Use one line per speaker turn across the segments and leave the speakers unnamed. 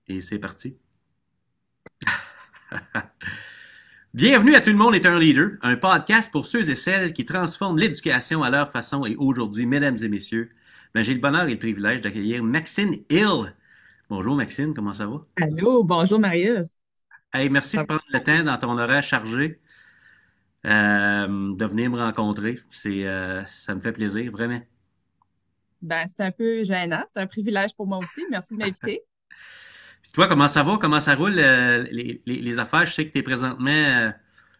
Et c'est parti. Bienvenue à Tout le monde est un leader, un podcast pour ceux et celles qui transforment l'éducation à leur façon. Et aujourd'hui, mesdames et messieurs, j'ai le bonheur et le privilège d'accueillir Maxine Hill. Bonjour Maxine, comment ça va?
Allô, bonjour Marius.
Hey, merci
Ça
de
va
prendre le
super bien.
temps dans ton horaire chargé de venir me rencontrer. Ça me fait plaisir, vraiment.
Ben, c'est un peu gênant, c'est un privilège pour moi aussi. Merci de m'inviter.
Puis toi, comment ça va? Comment ça roule les affaires? Je sais que tu es présentement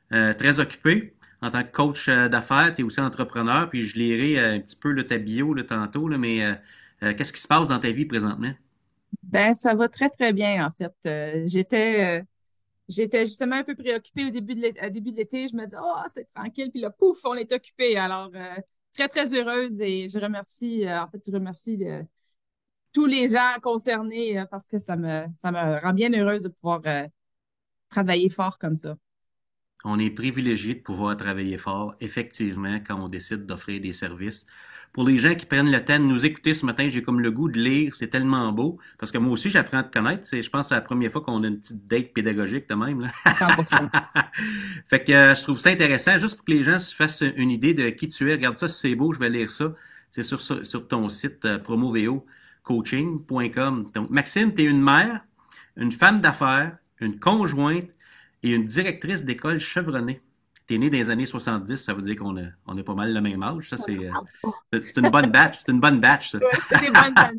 très occupé en tant que coach d'affaires. Tu es aussi entrepreneur. Puis je lirai un petit peu là, ta bio là, tantôt, là, mais qu'est-ce qui se passe dans ta vie présentement?
Ben, ça va très, très bien, en fait. J'étais justement un peu préoccupée au début de l'été. Je me dis, oh, c'est tranquille. Puis là, pouf, on est occupé. Alors, très, très heureuse et je remercie tous les gens concernés parce que ça me rend bien heureuse de pouvoir travailler fort comme ça.
On est privilégié de pouvoir travailler fort, effectivement, quand on décide d'offrir des services. Pour les gens qui prennent le temps de nous écouter ce matin, j'ai comme le goût de lire, c'est tellement beau, parce que moi aussi, j'apprends à te connaître. Je pense que c'est la première fois qu'on a une petite date pédagogique de même, là.
100%.
Fait que je trouve ça intéressant, juste pour que les gens se fassent une idée de qui tu es. Regarde ça, si c'est beau, je vais lire ça. C'est sur ton site promoveocoaching.com. Donc, Maxime, tu es une mère, une femme d'affaires, une conjointe et une directrice d'école chevronnée. T'es né dans les années 70, ça veut dire on a pas mal le même âge. Ça, c'est une bonne batch. C'est une bonne batch, ça.
Ouais, c'est des bonnes années.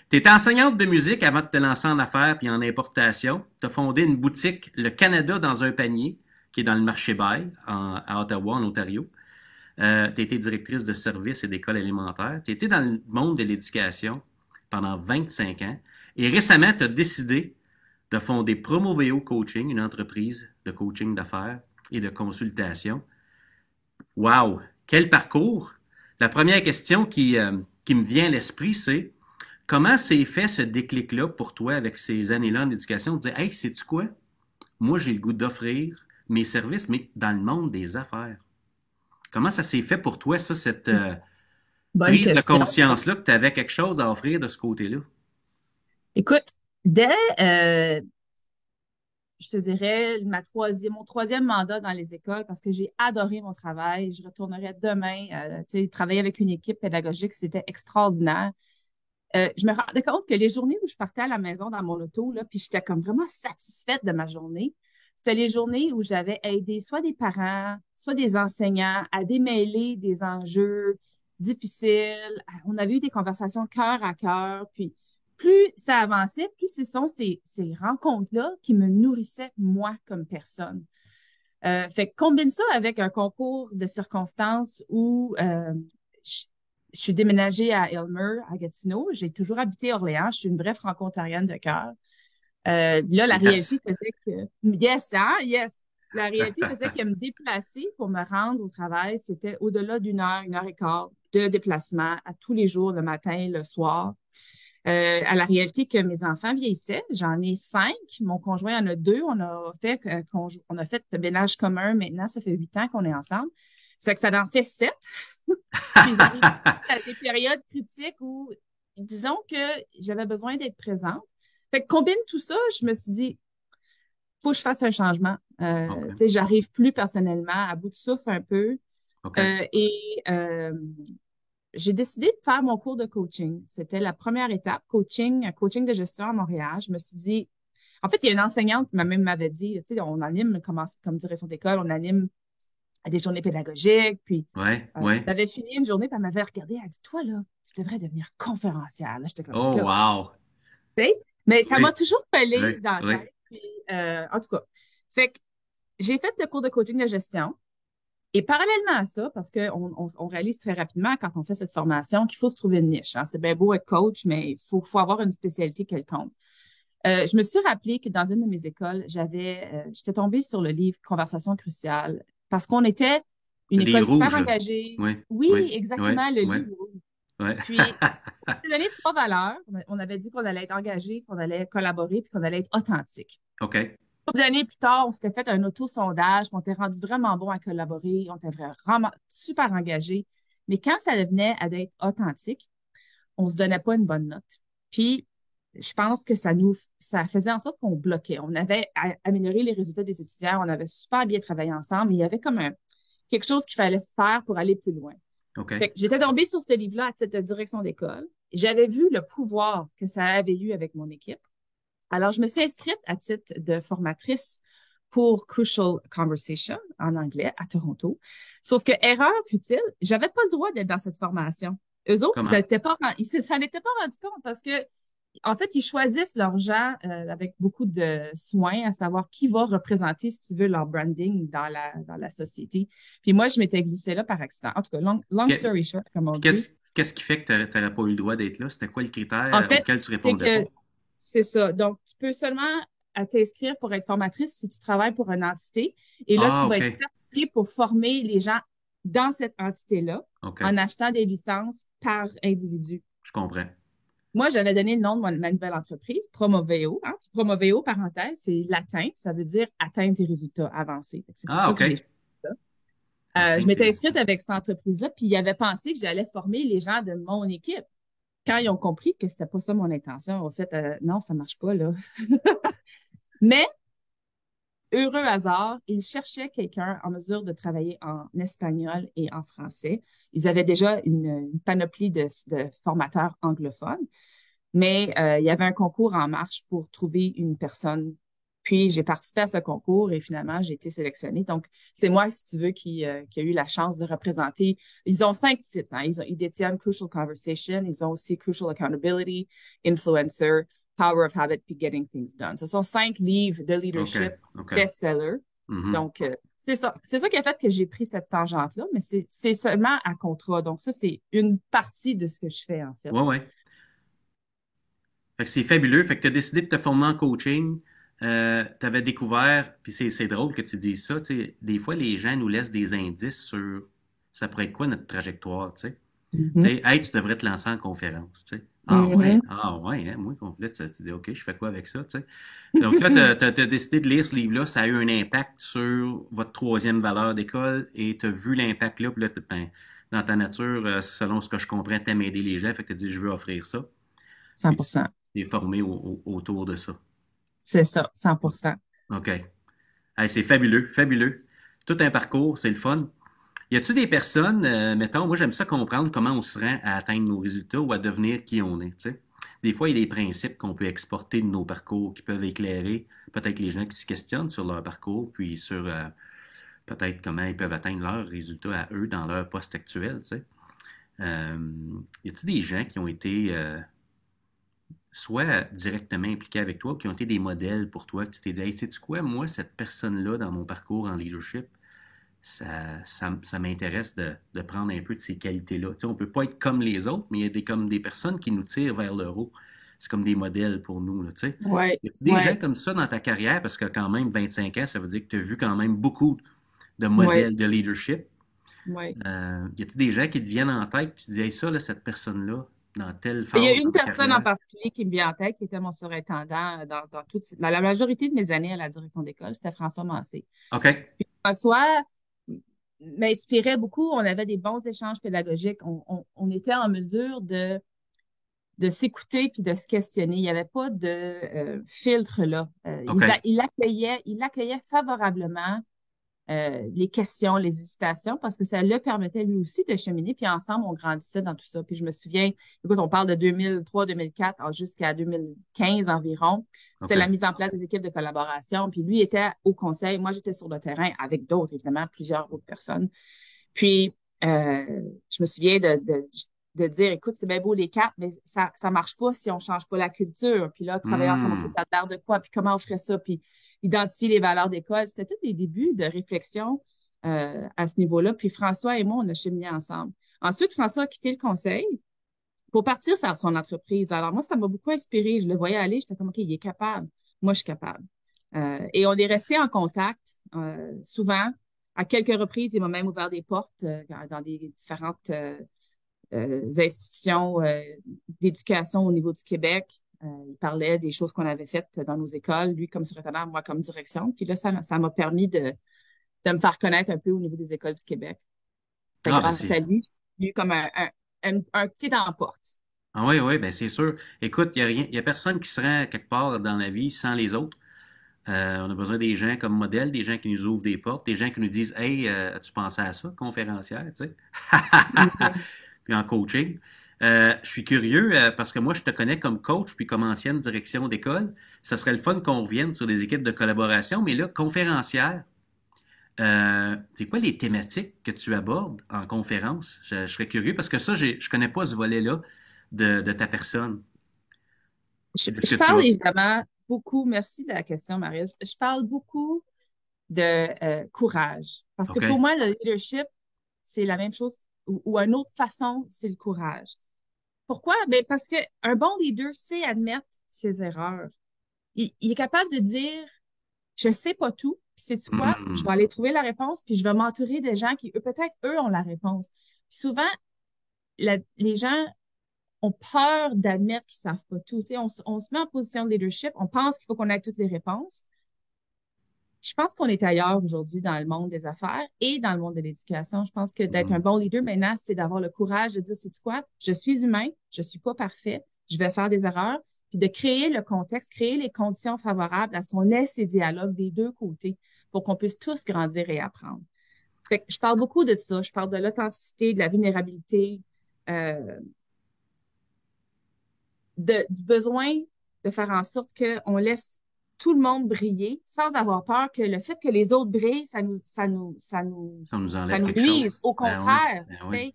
T'es enseignante de musique avant de te lancer en affaires puis en importation. T'as fondé une boutique Le Canada dans un panier, qui est dans le marché Bail, à Ottawa, en Ontario. T'as été directrice de services et d'école élémentaire. T'as été dans le monde de l'éducation pendant 25 ans. Et récemment, t'as décidé de fonder Promoveo Coaching, une entreprise de coaching d'affaires et de consultation. Wow! Quel parcours! La première question qui me vient à l'esprit, c'est comment s'est fait ce déclic-là pour toi avec ces années-là en éducation, de dire, hey, sais-tu quoi? Moi, j'ai le goût d'offrir mes services, mais dans le monde des affaires. Comment ça s'est fait pour toi, ça, cette
Bonne
prise de
question.
conscience-là que tu avais quelque chose à offrir de ce côté-là?
Écoute, dès, euh, je te dirais, mon troisième mandat dans les écoles, parce que j'ai adoré mon travail, je retournerai demain, tu sais, travailler avec une équipe pédagogique, c'était extraordinaire. Je me rendais compte que les journées où je partais à la maison dans mon auto, là, puis j'étais comme vraiment satisfaite de ma journée, c'était les journées où j'avais aidé soit des parents, soit des enseignants à démêler des enjeux difficiles. On avait eu des conversations cœur à cœur, puis plus ça avançait, plus ce sont ces rencontres-là qui me nourrissaient moi comme personne. Fait que combine ça avec un concours de circonstances où je, je suis déménagée à Aylmer, à Gatineau. J'ai toujours habité Orléans. Je suis une vraie franco-ontarienne de cœur. Là, la
Yes.
réalité faisait que... Yes, hein? Yes! La réalité faisait que me déplacer pour me rendre au travail, c'était au-delà d'une heure et quart de déplacement à tous les jours, le matin, le soir. À la réalité que mes enfants vieillissaient. J'en ai 5. Mon conjoint en a 2. On a fait le ménage commun maintenant. Ça fait 8 ans qu'on est ensemble. C'est que ça en fait 7. Puis ils arrivent à des périodes critiques où, disons que j'avais besoin d'être présente. Fait que combine tout ça, je me suis dit, faut que je fasse un changement.
OK.
Tu sais, j'arrive plus personnellement, à bout de souffle un peu.
OK.
Et j'ai décidé de faire mon cours de coaching. C'était la première étape, coaching de gestion à Montréal. Je me suis dit, en fait, il y a une enseignante qui m'avait dit, tu sais, on anime comme direction d'école, on anime à des journées pédagogiques. Puis,
Ouais, ouais.
j'avais fini une journée, puis elle m'avait regardé, elle a dit, toi, là, tu devrais devenir conférencière. Là, j'étais comme,
Oh,
là,
wow.
tu sais, mais ça m'a
Oui,
toujours collé
oui,
dans la
oui.
tête. Puis, en tout cas, fait que j'ai fait le cours de coaching de gestion. Et parallèlement à ça, parce qu'on réalise très rapidement quand on fait cette formation qu'il faut se trouver une niche, hein. C'est bien beau être coach, mais faut avoir une spécialité quelconque. Je me suis rappelé que dans une de mes écoles, j'étais tombée sur le livre Conversation cruciale parce qu'on était une
Les
école super
rouges.
engagée.
Oui,
Oui,
oui, oui,
exactement, le
oui,
livre rouge.
oui.
Puis, on s'était donné 3 valeurs. On avait dit qu'on allait être engagé, qu'on allait collaborer, puis qu'on allait être authentique.
OK.
Quelques années plus tard, on s'était fait un auto-sondage, puis on était rendu vraiment bon à collaborer, on était vraiment super engagés. Mais quand ça venait à d'être authentique, on se donnait pas une bonne note. Puis, je pense que ça faisait en sorte qu'on bloquait. On avait amélioré les résultats des étudiants, on avait super bien travaillé ensemble, mais il y avait comme quelque chose qu'il fallait faire pour aller plus loin. Fait
OK.
que j'étais tombée sur ce livre-là à titre de direction d'école. J'avais vu le pouvoir que ça avait eu avec mon équipe. Alors, je me suis inscrite à titre de formatrice pour Crucial Conversation en anglais à Toronto. Sauf que, erreur fut-il, j'avais pas le droit d'être dans cette formation. Eux autres,
Comment?
ça n'était pas rendu compte parce que, en fait, ils choisissent leurs gens avec beaucoup de soin, à savoir qui va représenter, si tu veux, leur branding dans la société. Puis moi, je m'étais glissée là par accident. En tout cas, long
Que-
story short, comme on
Puis
dit.
qu'est-ce qui fait que tu n'aurais pas eu le droit d'être là? C'était quoi le
En
critère
fait,
auquel tu
c'est
répondais
que
pas?
c'est ça. Donc, tu peux seulement t'inscrire pour être formatrice si tu travailles pour une entité. Et là,
Ah,
tu vas
OK.
être certifié pour former les gens dans cette entité-là
OK.
en achetant des licences par individu.
Je comprends.
Moi, j'avais donné le nom de ma nouvelle entreprise, Promoveo. Hein. Promoveo, parenthèse, c'est latin, ça veut dire atteindre tes résultats avancés. Fait que c'est pour
Ah,
ça que j'ai
OK.
fait ça. Je
Atteindre tes
m'étais
résultats.
inscrite avec cette entreprise-là, puis ils avaient pensé que j'allais former les gens de mon équipe. Quand ils ont compris que c'était pas ça mon intention, en fait, non, ça marche pas, là. Mais, heureux hasard, ils cherchaient quelqu'un en mesure de travailler en espagnol et en français. Ils avaient déjà une panoplie de formateurs anglophones, mais il y avait un concours en marche pour trouver une personne. Puis j'ai participé à ce concours et finalement j'ai été sélectionnée. Donc c'est moi, si tu veux, qui a eu la chance de représenter. Ils ont 5 titres. Hein. Ils détiennent Crucial Conversation. Ils ont aussi Crucial Accountability, Influencer, Power of Habit, puis Getting Things Done. Ce sont 5 livres de
OK.
leadership
OK.
best-sellers.
Mhm.
Donc c'est ça. C'est ça qui a fait que j'ai pris cette tangente-là, mais c'est seulement à contrat. Donc ça, c'est une partie de ce que je fais en fait.
Ouais, ouais. Fait que c'est fabuleux. Fait que tu as décidé de te former en coaching. Tu avais découvert, puis c'est drôle que tu dises ça, tu sais, des fois les gens nous laissent des indices sur ça pourrait être quoi notre trajectoire, tu sais. Tu
Mhm.
sais, hey, tu devrais te lancer en conférence, tu sais.
Mhm.
Ah ouais, hein, moi, complète, ça, tu dis, OK, je fais quoi avec ça, tu sais. Donc là, tu as décidé de lire ce livre-là, ça a eu un impact sur votre troisième valeur d'école et tu as vu l'impact là, puis là, ben, dans ta nature, selon ce que je comprends, t'aimes aider les gens, fait que tu dis, je veux offrir ça, puis tu
100%.
t'es formé autour de ça.
C'est ça, 100%.
OK. Hey, c'est fabuleux, fabuleux. Tout un parcours, c'est le fun. Y a-tu des personnes, mettons, moi j'aime ça comprendre comment on se rend à atteindre nos résultats ou à devenir qui on est, tu sais. Des fois, il y a des principes qu'on peut exporter de nos parcours qui peuvent éclairer peut-être les gens qui se questionnent sur leur parcours, puis sur peut-être comment ils peuvent atteindre leurs résultats à eux dans leur poste actuel, tu sais. Euh, y a-tu des gens qui ont été soit directement impliqués avec toi, ou qui ont été des modèles pour toi, que tu t'es dit, hey, sais-tu quoi, moi, cette personne-là dans mon parcours en leadership, ça m'intéresse de prendre un peu de ces qualités-là. Tu sais, on ne peut pas être comme les autres, mais il y a comme des personnes qui nous tirent vers le haut. C'est comme des modèles pour nous. Là, tu sais.
Ouais,
Y a-t-il des gens
ouais,
comme ça dans ta carrière? Parce que quand même, 25 ans, ça veut dire que tu as vu quand même beaucoup de
ouais,
modèles de leadership.
ouais.
Y a-t-il des gens qui te viennent en tête et tu te dis, hey, ça, là, cette personne-là, dans telle
Il y a
phase de
une
ma
personne en
carrière.
particulier qui me vient en tête, qui était mon surintendant la majorité de mes années à la direction d'école, c'était François Massé.
OK.
François m'inspirait beaucoup. On avait des bons échanges pédagogiques. On était en mesure de s'écouter puis de se questionner. Il n'y avait pas de filtre là.
OK.
Il accueillait favorablement les questions, les hésitations, parce que ça le permettait lui aussi de cheminer, puis ensemble, on grandissait dans tout ça. Puis je me souviens, écoute, on parle de 2003-2004 jusqu'à 2015 environ, c'était la
OK.
mise en place des équipes de collaboration, puis lui était au conseil, moi j'étais sur le terrain avec d'autres, évidemment, plusieurs autres personnes. Puis, je me souviens de dire, écoute, c'est bien beau les quatre, mais ça marche pas si on change pas la culture. Puis là, travailler ensemble, OK,
Hmm.
ça a l'air de quoi? Puis comment on ferait ça? Puis identifier les valeurs d'école. C'était tous des débuts de réflexion à ce niveau-là. Puis François et moi, on a cheminé ensemble. Ensuite, François a quitté le conseil pour partir sur son entreprise. Alors moi, ça m'a beaucoup inspiré. Je le voyais aller, j'étais comme, OK, il est capable. Moi, je suis capable. Et on est resté en contact souvent. À quelques reprises, il m'a même ouvert des portes dans des différentes institutions d'éducation au niveau du Québec. Il parlait des choses qu'on avait faites dans nos écoles, lui comme surintendant, moi comme direction. Puis là, ça m'a permis de me faire connaître un peu au niveau des écoles du Québec. Fait que
Ah, ben
grâce
c'est
à lui, j'ai eu comme un pied dans la porte.
Ah oui, oui, ben c'est sûr. Écoute, il y a rien, il y a personne qui se rend quelque part dans la vie sans les autres. On a besoin des gens comme modèles, des gens qui nous ouvrent des portes, des gens qui nous disent Hey, as-tu pensé à ça, conférencière, tu sais?
Mhm.
Puis en coaching. Je suis curieux parce que moi, je te connais comme coach puis comme ancienne direction d'école. Ça serait le fun qu'on revienne sur les équipes de collaboration, mais là, conférencière, c'est quoi les thématiques que tu abordes en conférence? Je serais curieux parce que ça, je connais pas ce volet-là de ta personne
Je,
et de ce
je
que tu
parle
as.
évidemment beaucoup, merci de la question, Marius. Je parle beaucoup de courage. Parce que
OK?
pour moi, le leadership, c'est la même chose, ou une autre façon, c'est le courage. Pourquoi? Ben, parce que un bon leader sait admettre ses erreurs. Il est capable de dire, je sais pas tout, puis sais-tu quoi? Je vais
Hmm.
aller trouver la réponse, puis je vais m'entourer des gens qui, eux, peut-être, eux, ont la réponse. Puis souvent, les gens ont peur d'admettre qu'ils savent pas tout. Tu sais, on se met en position de leadership, on pense qu'il faut qu'on ait toutes les réponses. Je pense qu'on est ailleurs aujourd'hui dans le monde des affaires et dans le monde de l'éducation. Je pense que d'être un
Mhm.
bon leader maintenant, c'est d'avoir le courage de dire, sais-tu quoi? Je suis humain, je suis pas parfait, je vais faire des erreurs, puis de créer le contexte, créer les conditions favorables à ce qu'on ait ces dialogues des deux côtés pour qu'on puisse tous grandir et apprendre. Fait que je parle beaucoup de ça. Je parle de l'authenticité, de la vulnérabilité, euh, du besoin de faire en sorte qu'on laisse tout le monde briller sans avoir peur que le fait que les autres brillent,
Ça nous
ça
enlève
nous
quelque chose.
nuise. Au
Ben oui,
contraire,
ben
tu
oui.
sais,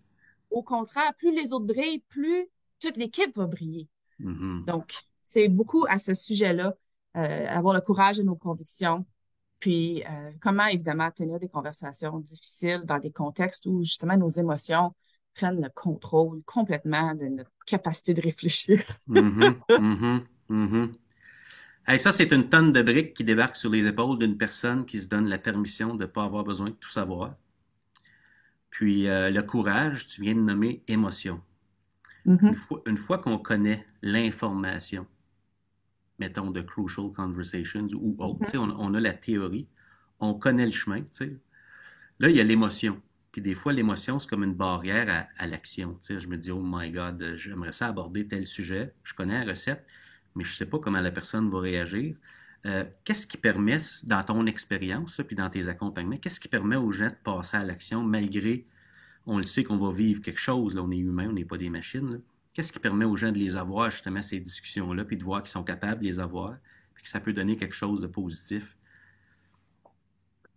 au contraire, plus les autres brillent, plus toute l'équipe va briller.
Mhm.
Donc, c'est beaucoup à ce sujet-là, avoir le courage de nos convictions, puis comment évidemment tenir des conversations difficiles dans des contextes où justement nos émotions prennent le contrôle complètement de notre capacité de réfléchir.
Mhm. Mhm. Mhm. Hey, ça, c'est une tonne de briques qui débarque sur les épaules d'une personne qui se donne la permission de ne pas avoir besoin de tout savoir. Puis le courage, tu viens de nommer émotion.
Mhm.
Une fois qu'on connaît l'information, mettons de crucial conversations ou autre, tu sais, on a la théorie, on connaît le chemin, tu sais. Là, il y a l'émotion. Puis des fois, l'émotion, c'est comme une barrière à l'action. Tu sais, je me dis, oh my God, j'aimerais ça aborder tel sujet. Je connais la recette, mais je ne sais pas comment la personne va réagir. Qu'est-ce qui permet, dans ton expérience, puis dans tes accompagnements, qu'est-ce qui permet aux gens de passer à l'action malgré, on le sait qu'on va vivre quelque chose, là, on est humain, on n'est pas des machines. Là. Qu'est-ce qui permet aux gens de les avoir, justement, ces discussions-là, puis de voir qu'ils sont capables de les avoir, puis que ça peut donner quelque chose de positif?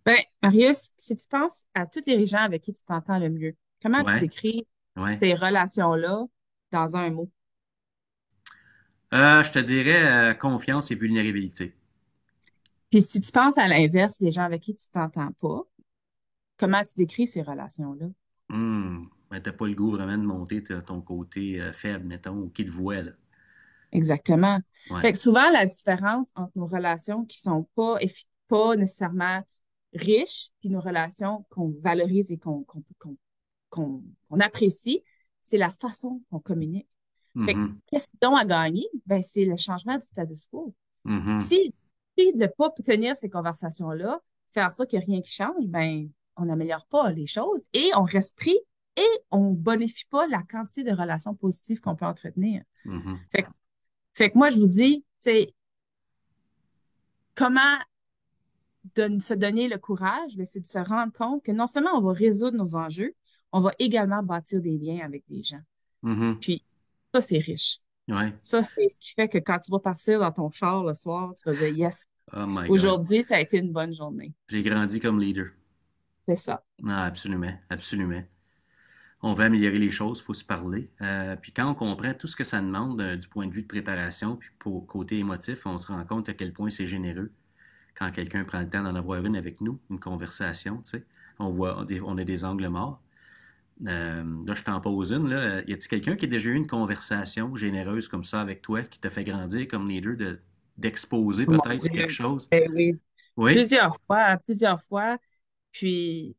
Ben, Marius, si tu penses à tous les gens avec qui tu t'entends le mieux, comment tu
Ouais,
décris
ouais.
ces relations-là dans un mot?
Je te dirais confiance et vulnérabilité.
Puis si tu penses à l'inverse, les gens avec qui tu t'entends pas, comment tu décris ces relations-là?
Ben, t'as pas le goût vraiment de monter ton côté faible, mettons, ou qui te voit, là.
Exactement.
Ouais.
Fait que souvent, la différence entre nos relations qui sont pas nécessairement riches, puis nos relations qu'on valorise et qu'on apprécie, c'est la façon qu'on communique. Fait que,
Mhm.
qu'est-ce qu'ils ont à gagner? Ben, c'est le changement du status quo.
Mhm.
Si, si de ne pas tenir ces conversations-là, faire ça qu'il n'y a rien qui change, ben, on n'améliore pas les choses et on reste pris et on bonifie pas la quantité de relations positives qu'on peut entretenir.
Mhm.
Fait, que- fait que moi, je vous dis, c'est comment se donner le courage, ben, c'est de se rendre compte que non seulement on va résoudre nos enjeux, on va également bâtir des liens avec des gens.
Mhm.
Puis, ça, c'est riche.
Ouais.
Ça, c'est ce qui fait que quand tu vas partir dans ton char le soir, tu vas dire, yes,
Oh my God.
aujourd'hui, ça a été une bonne journée.
J'ai grandi comme leader.
C'est ça.
Ah, absolument, absolument. On veut améliorer les choses, il faut se parler. Puis quand on comprend tout ce que ça demande du point de vue de préparation, puis pour côté émotif, on se rend compte à quel point c'est généreux quand quelqu'un prend le temps d'en avoir une avec nous, une conversation, tu sais. On a des angles morts. Là, je t'en pose une. Là. Y a-t-il quelqu'un qui a déjà eu une conversation généreuse comme ça avec toi, qui t'a fait grandir comme leader, d'exposer
Mon
peut-être quelque
Dieu.
chose?
Ben oui.
Oui?
Plusieurs fois. Puis,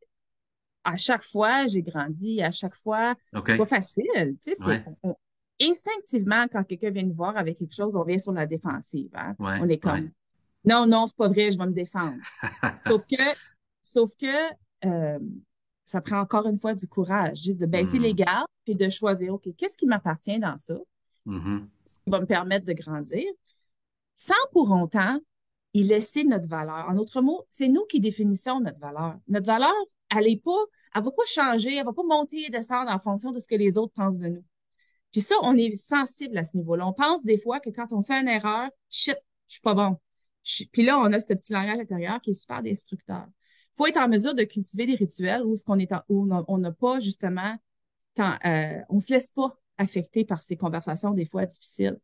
à chaque fois, j'ai grandi. À chaque fois,
OK.
c'est pas facile. Tu sais,
Ouais,
instinctivement, quand quelqu'un vient nous voir avec quelque chose, on vient sur la défensive, hein.
ouais,
On est
ouais.
comme, non, non, c'est pas vrai, je vais me défendre. Sauf que, sauf que, euh, ça prend encore une fois du courage, juste de baisser les
Hmm.
gardes, puis de choisir, OK, qu'est-ce qui m'appartient dans ça?
Mhm.
ce qui va me permettre de grandir, sans pour autant y laisser notre valeur. En d'autres mots, c'est nous qui définissons notre valeur. Notre valeur, elle va pas changer, elle va pas monter et descendre en fonction de ce que les autres pensent de nous. Puis ça, on est sensible à ce niveau-là. On pense des fois que quand on fait une erreur, shit, je suis pas bon. Puis là, on a ce petit langage intérieur qui est super destructeur. Faut être en mesure de cultiver des rituels où ce qu'on est où on n'a pas justement on se laisse pas affecter par ces conversations des fois difficiles.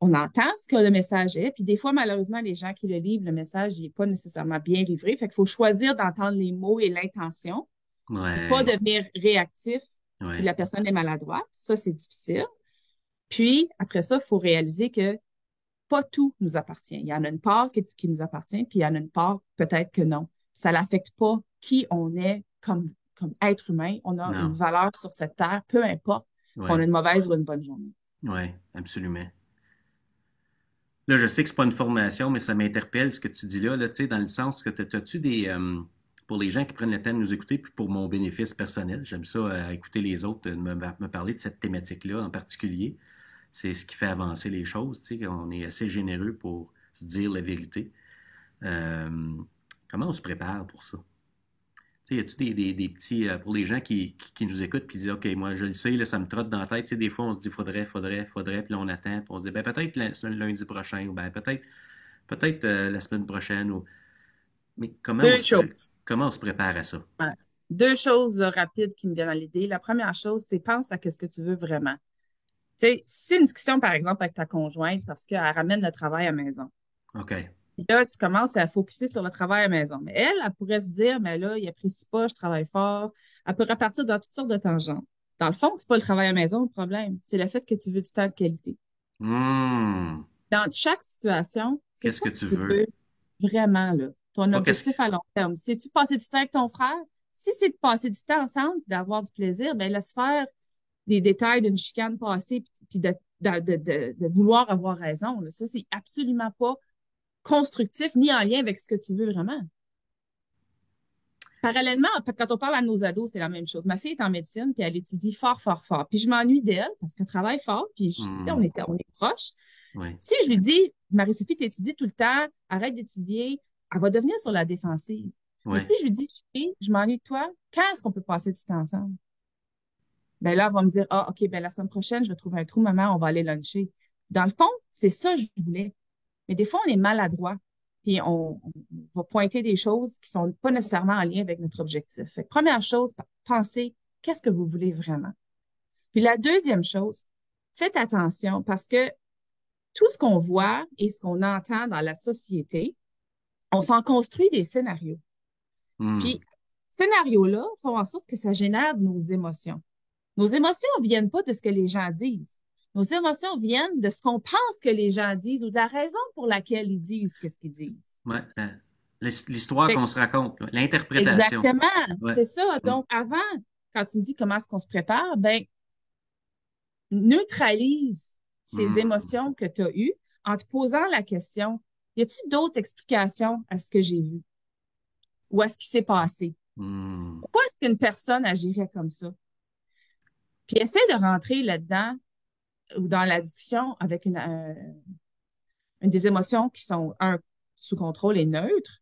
On entend ce que le message est, puis des fois, malheureusement, les gens qui le livrent, le message n'est pas nécessairement bien livré. Fait qu'il faut choisir d'entendre les mots et l'intention pour pas
Ouais,
devenir réactif si
ouais,
la personne est maladroite. Ça, c'est difficile. Puis, après ça, il faut réaliser que pas tout nous appartient. Il y en a une part qui nous appartient, puis il y en a une part peut-être que non. Ça n'affecte pas qui on est comme être humain. On a une
non,
valeur sur cette terre, peu importe qu'on a
ouais,
une mauvaise ou une bonne journée.
ouais, absolument. Là, je sais que c'est pas une formation, mais ça m'interpelle ce que tu dis là, tu sais, dans le sens que as-tu pour les gens qui prennent le temps de nous écouter, puis pour mon bénéfice personnel, j'aime ça écouter les autres me parler de cette thématique-là en particulier. C'est ce qui fait avancer les choses, tu sais, on est assez généreux pour se dire la vérité. Euh, Comment on se prépare pour ça? Tu sais, y a-tu des petits, pour les gens qui nous écoutent puis disent, OK, moi, je le sais, là, ça me trotte dans la tête. Tu sais, des fois, on se dit, faudrait, puis là, on attend, puis on se dit, ben, peut-être le lundi prochain, ou ben, peut-être la semaine prochaine. Mais
Deux choses.
comment on se prépare à ça?
Ouais. Deux choses là, rapides qui me viennent à l'idée. La première chose, c'est pense à ce que tu veux vraiment. Tu sais, si c'est une discussion, par exemple, avec ta conjointe parce qu'elle ramène le travail à la maison.
OK.
Puis là, tu commences à focuser sur le travail à la maison. Mais elle pourrait se dire, mais là, il apprécie pas, je travaille fort. Elle pourrait partir dans toutes sortes de tangentes. Dans le fond, c'est pas le travail à la maison le problème. C'est le fait que tu veux du temps de qualité.
Hmm.
Dans chaque situation, c'est
Qu'est-ce que
quoi que
tu
tu
veux?
veux vraiment, là? Ton
Pas qu'est-ce que...
objectif à long terme. C'est-tu passer du temps avec ton frère? Si c'est de passer du temps ensemble, puis d'avoir du plaisir, ben laisse faire les détails d'une chicane passée, puis de vouloir avoir raison, là. Ça, c'est absolument pas constructif ni en lien avec ce que tu veux vraiment. Parallèlement, quand on parle à nos ados, c'est la même chose. Ma fille est en médecine, puis elle étudie fort, fort, fort. Puis je m'ennuie d'elle parce qu'elle travaille fort, puis tu sais,
Hmm.
on est proches.
Ouais.
Si je lui dis, Marie-Sophie, t'étudies tout le temps, arrête d'étudier, elle va devenir sur la défensive. Mais
Ouais.
si je lui dis, chérie, je m'ennuie de toi, quand est-ce qu'on peut passer du temps ensemble? Ben là, elle va me dire, ah, OK, ben la semaine prochaine, je vais trouver un trou, maman, on va aller luncher. Dans le fond, c'est ça que je voulais. Mais des fois, on est maladroit. Puis on va pointer des choses qui sont pas nécessairement en lien avec notre objectif. Fait que première chose, pensez, qu'est-ce que vous voulez vraiment? Puis la deuxième chose, faites attention parce que tout ce qu'on voit et ce qu'on entend dans la société, on s'en construit des scénarios.
Hmm.
Puis, ces scénarios-là font en sorte que ça génère nos émotions. Nos émotions ne viennent pas de ce que les gens disent. Nos émotions viennent de ce qu'on pense que les gens disent ou de la raison pour laquelle ils disent ce qu'ils disent.
Ouais. L'histoire
Fait
qu'on se raconte, là. L'interprétation.
exactement,
Ouais.
c'est ça.
Hmm.
Donc, avant, quand tu me dis comment est-ce qu'on se prépare, ben, neutralise ces
Hmm.
émotions que tu as eues en te posant la question, y a-t-il d'autres explications à ce que j'ai vu ou à ce qui s'est passé?
Hmm.
Pourquoi est-ce qu'une personne agirait comme ça? Puis essaie de rentrer là-dedans ou dans la discussion avec une des émotions qui sont, sous contrôle et neutre,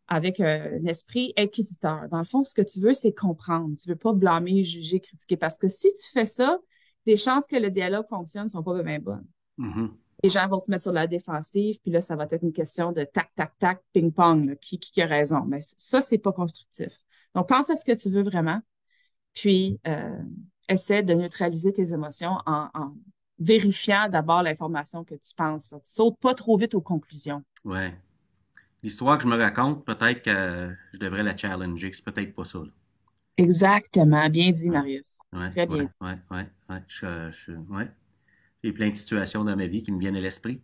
avec un esprit inquisiteur. Dans le fond, ce que tu veux, c'est comprendre. Tu veux pas blâmer, juger, critiquer. Parce que si tu fais ça, les chances que le dialogue fonctionne sont pas bien bonnes.
Mhm.
Les gens vont se mettre sur la défensive, puis là, ça va être une question de tac, tac, tac, ping-pong, là, qui a raison. Mais ça, c'est pas constructif. Donc, pense à ce que tu veux vraiment, puis essaie de neutraliser tes émotions en vérifiant d'abord l'information que tu penses. Là. Tu sautes pas trop vite aux conclusions.
Ouais. L'histoire que je me raconte, peut-être que je devrais la challenger. C'est peut-être pas ça, là.
Exactement. Bien dit,
Ouais.
Marius.
Ouais,
Très
ouais,
bien dit.
ouais, ouais, ouais. Ouais. J'ai plein de situations dans ma vie qui me viennent à l'esprit.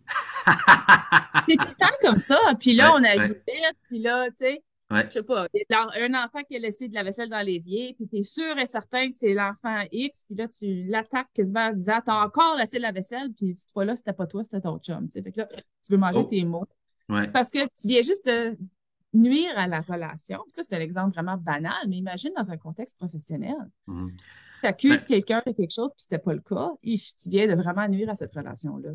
C'est tout le temps comme ça. Puis là,
Ouais,
on agit
ouais,
vite. Puis là, tu sais,
ouais.
je sais pas, il y a un enfant qui a laissé de la vaisselle dans l'évier, puis t'es sûr et certain que c'est l'enfant X, puis là, tu l'attaques quasiment en disant, t'as encore laissé de la vaisselle, puis cette fois-là, c'était pas toi, c'était ton chum. Tu sais. Fait que là, tu veux manger
Oh,
tes mots.
ouais.
Parce que tu viens juste de nuire à la relation. Ça, c'est un exemple vraiment banal, mais imagine dans un contexte professionnel.
Mhm.
Tu
Ben,
accuses quelqu'un de quelque chose, puis c'était pas le cas, et tu viens de vraiment nuire à cette relation-là.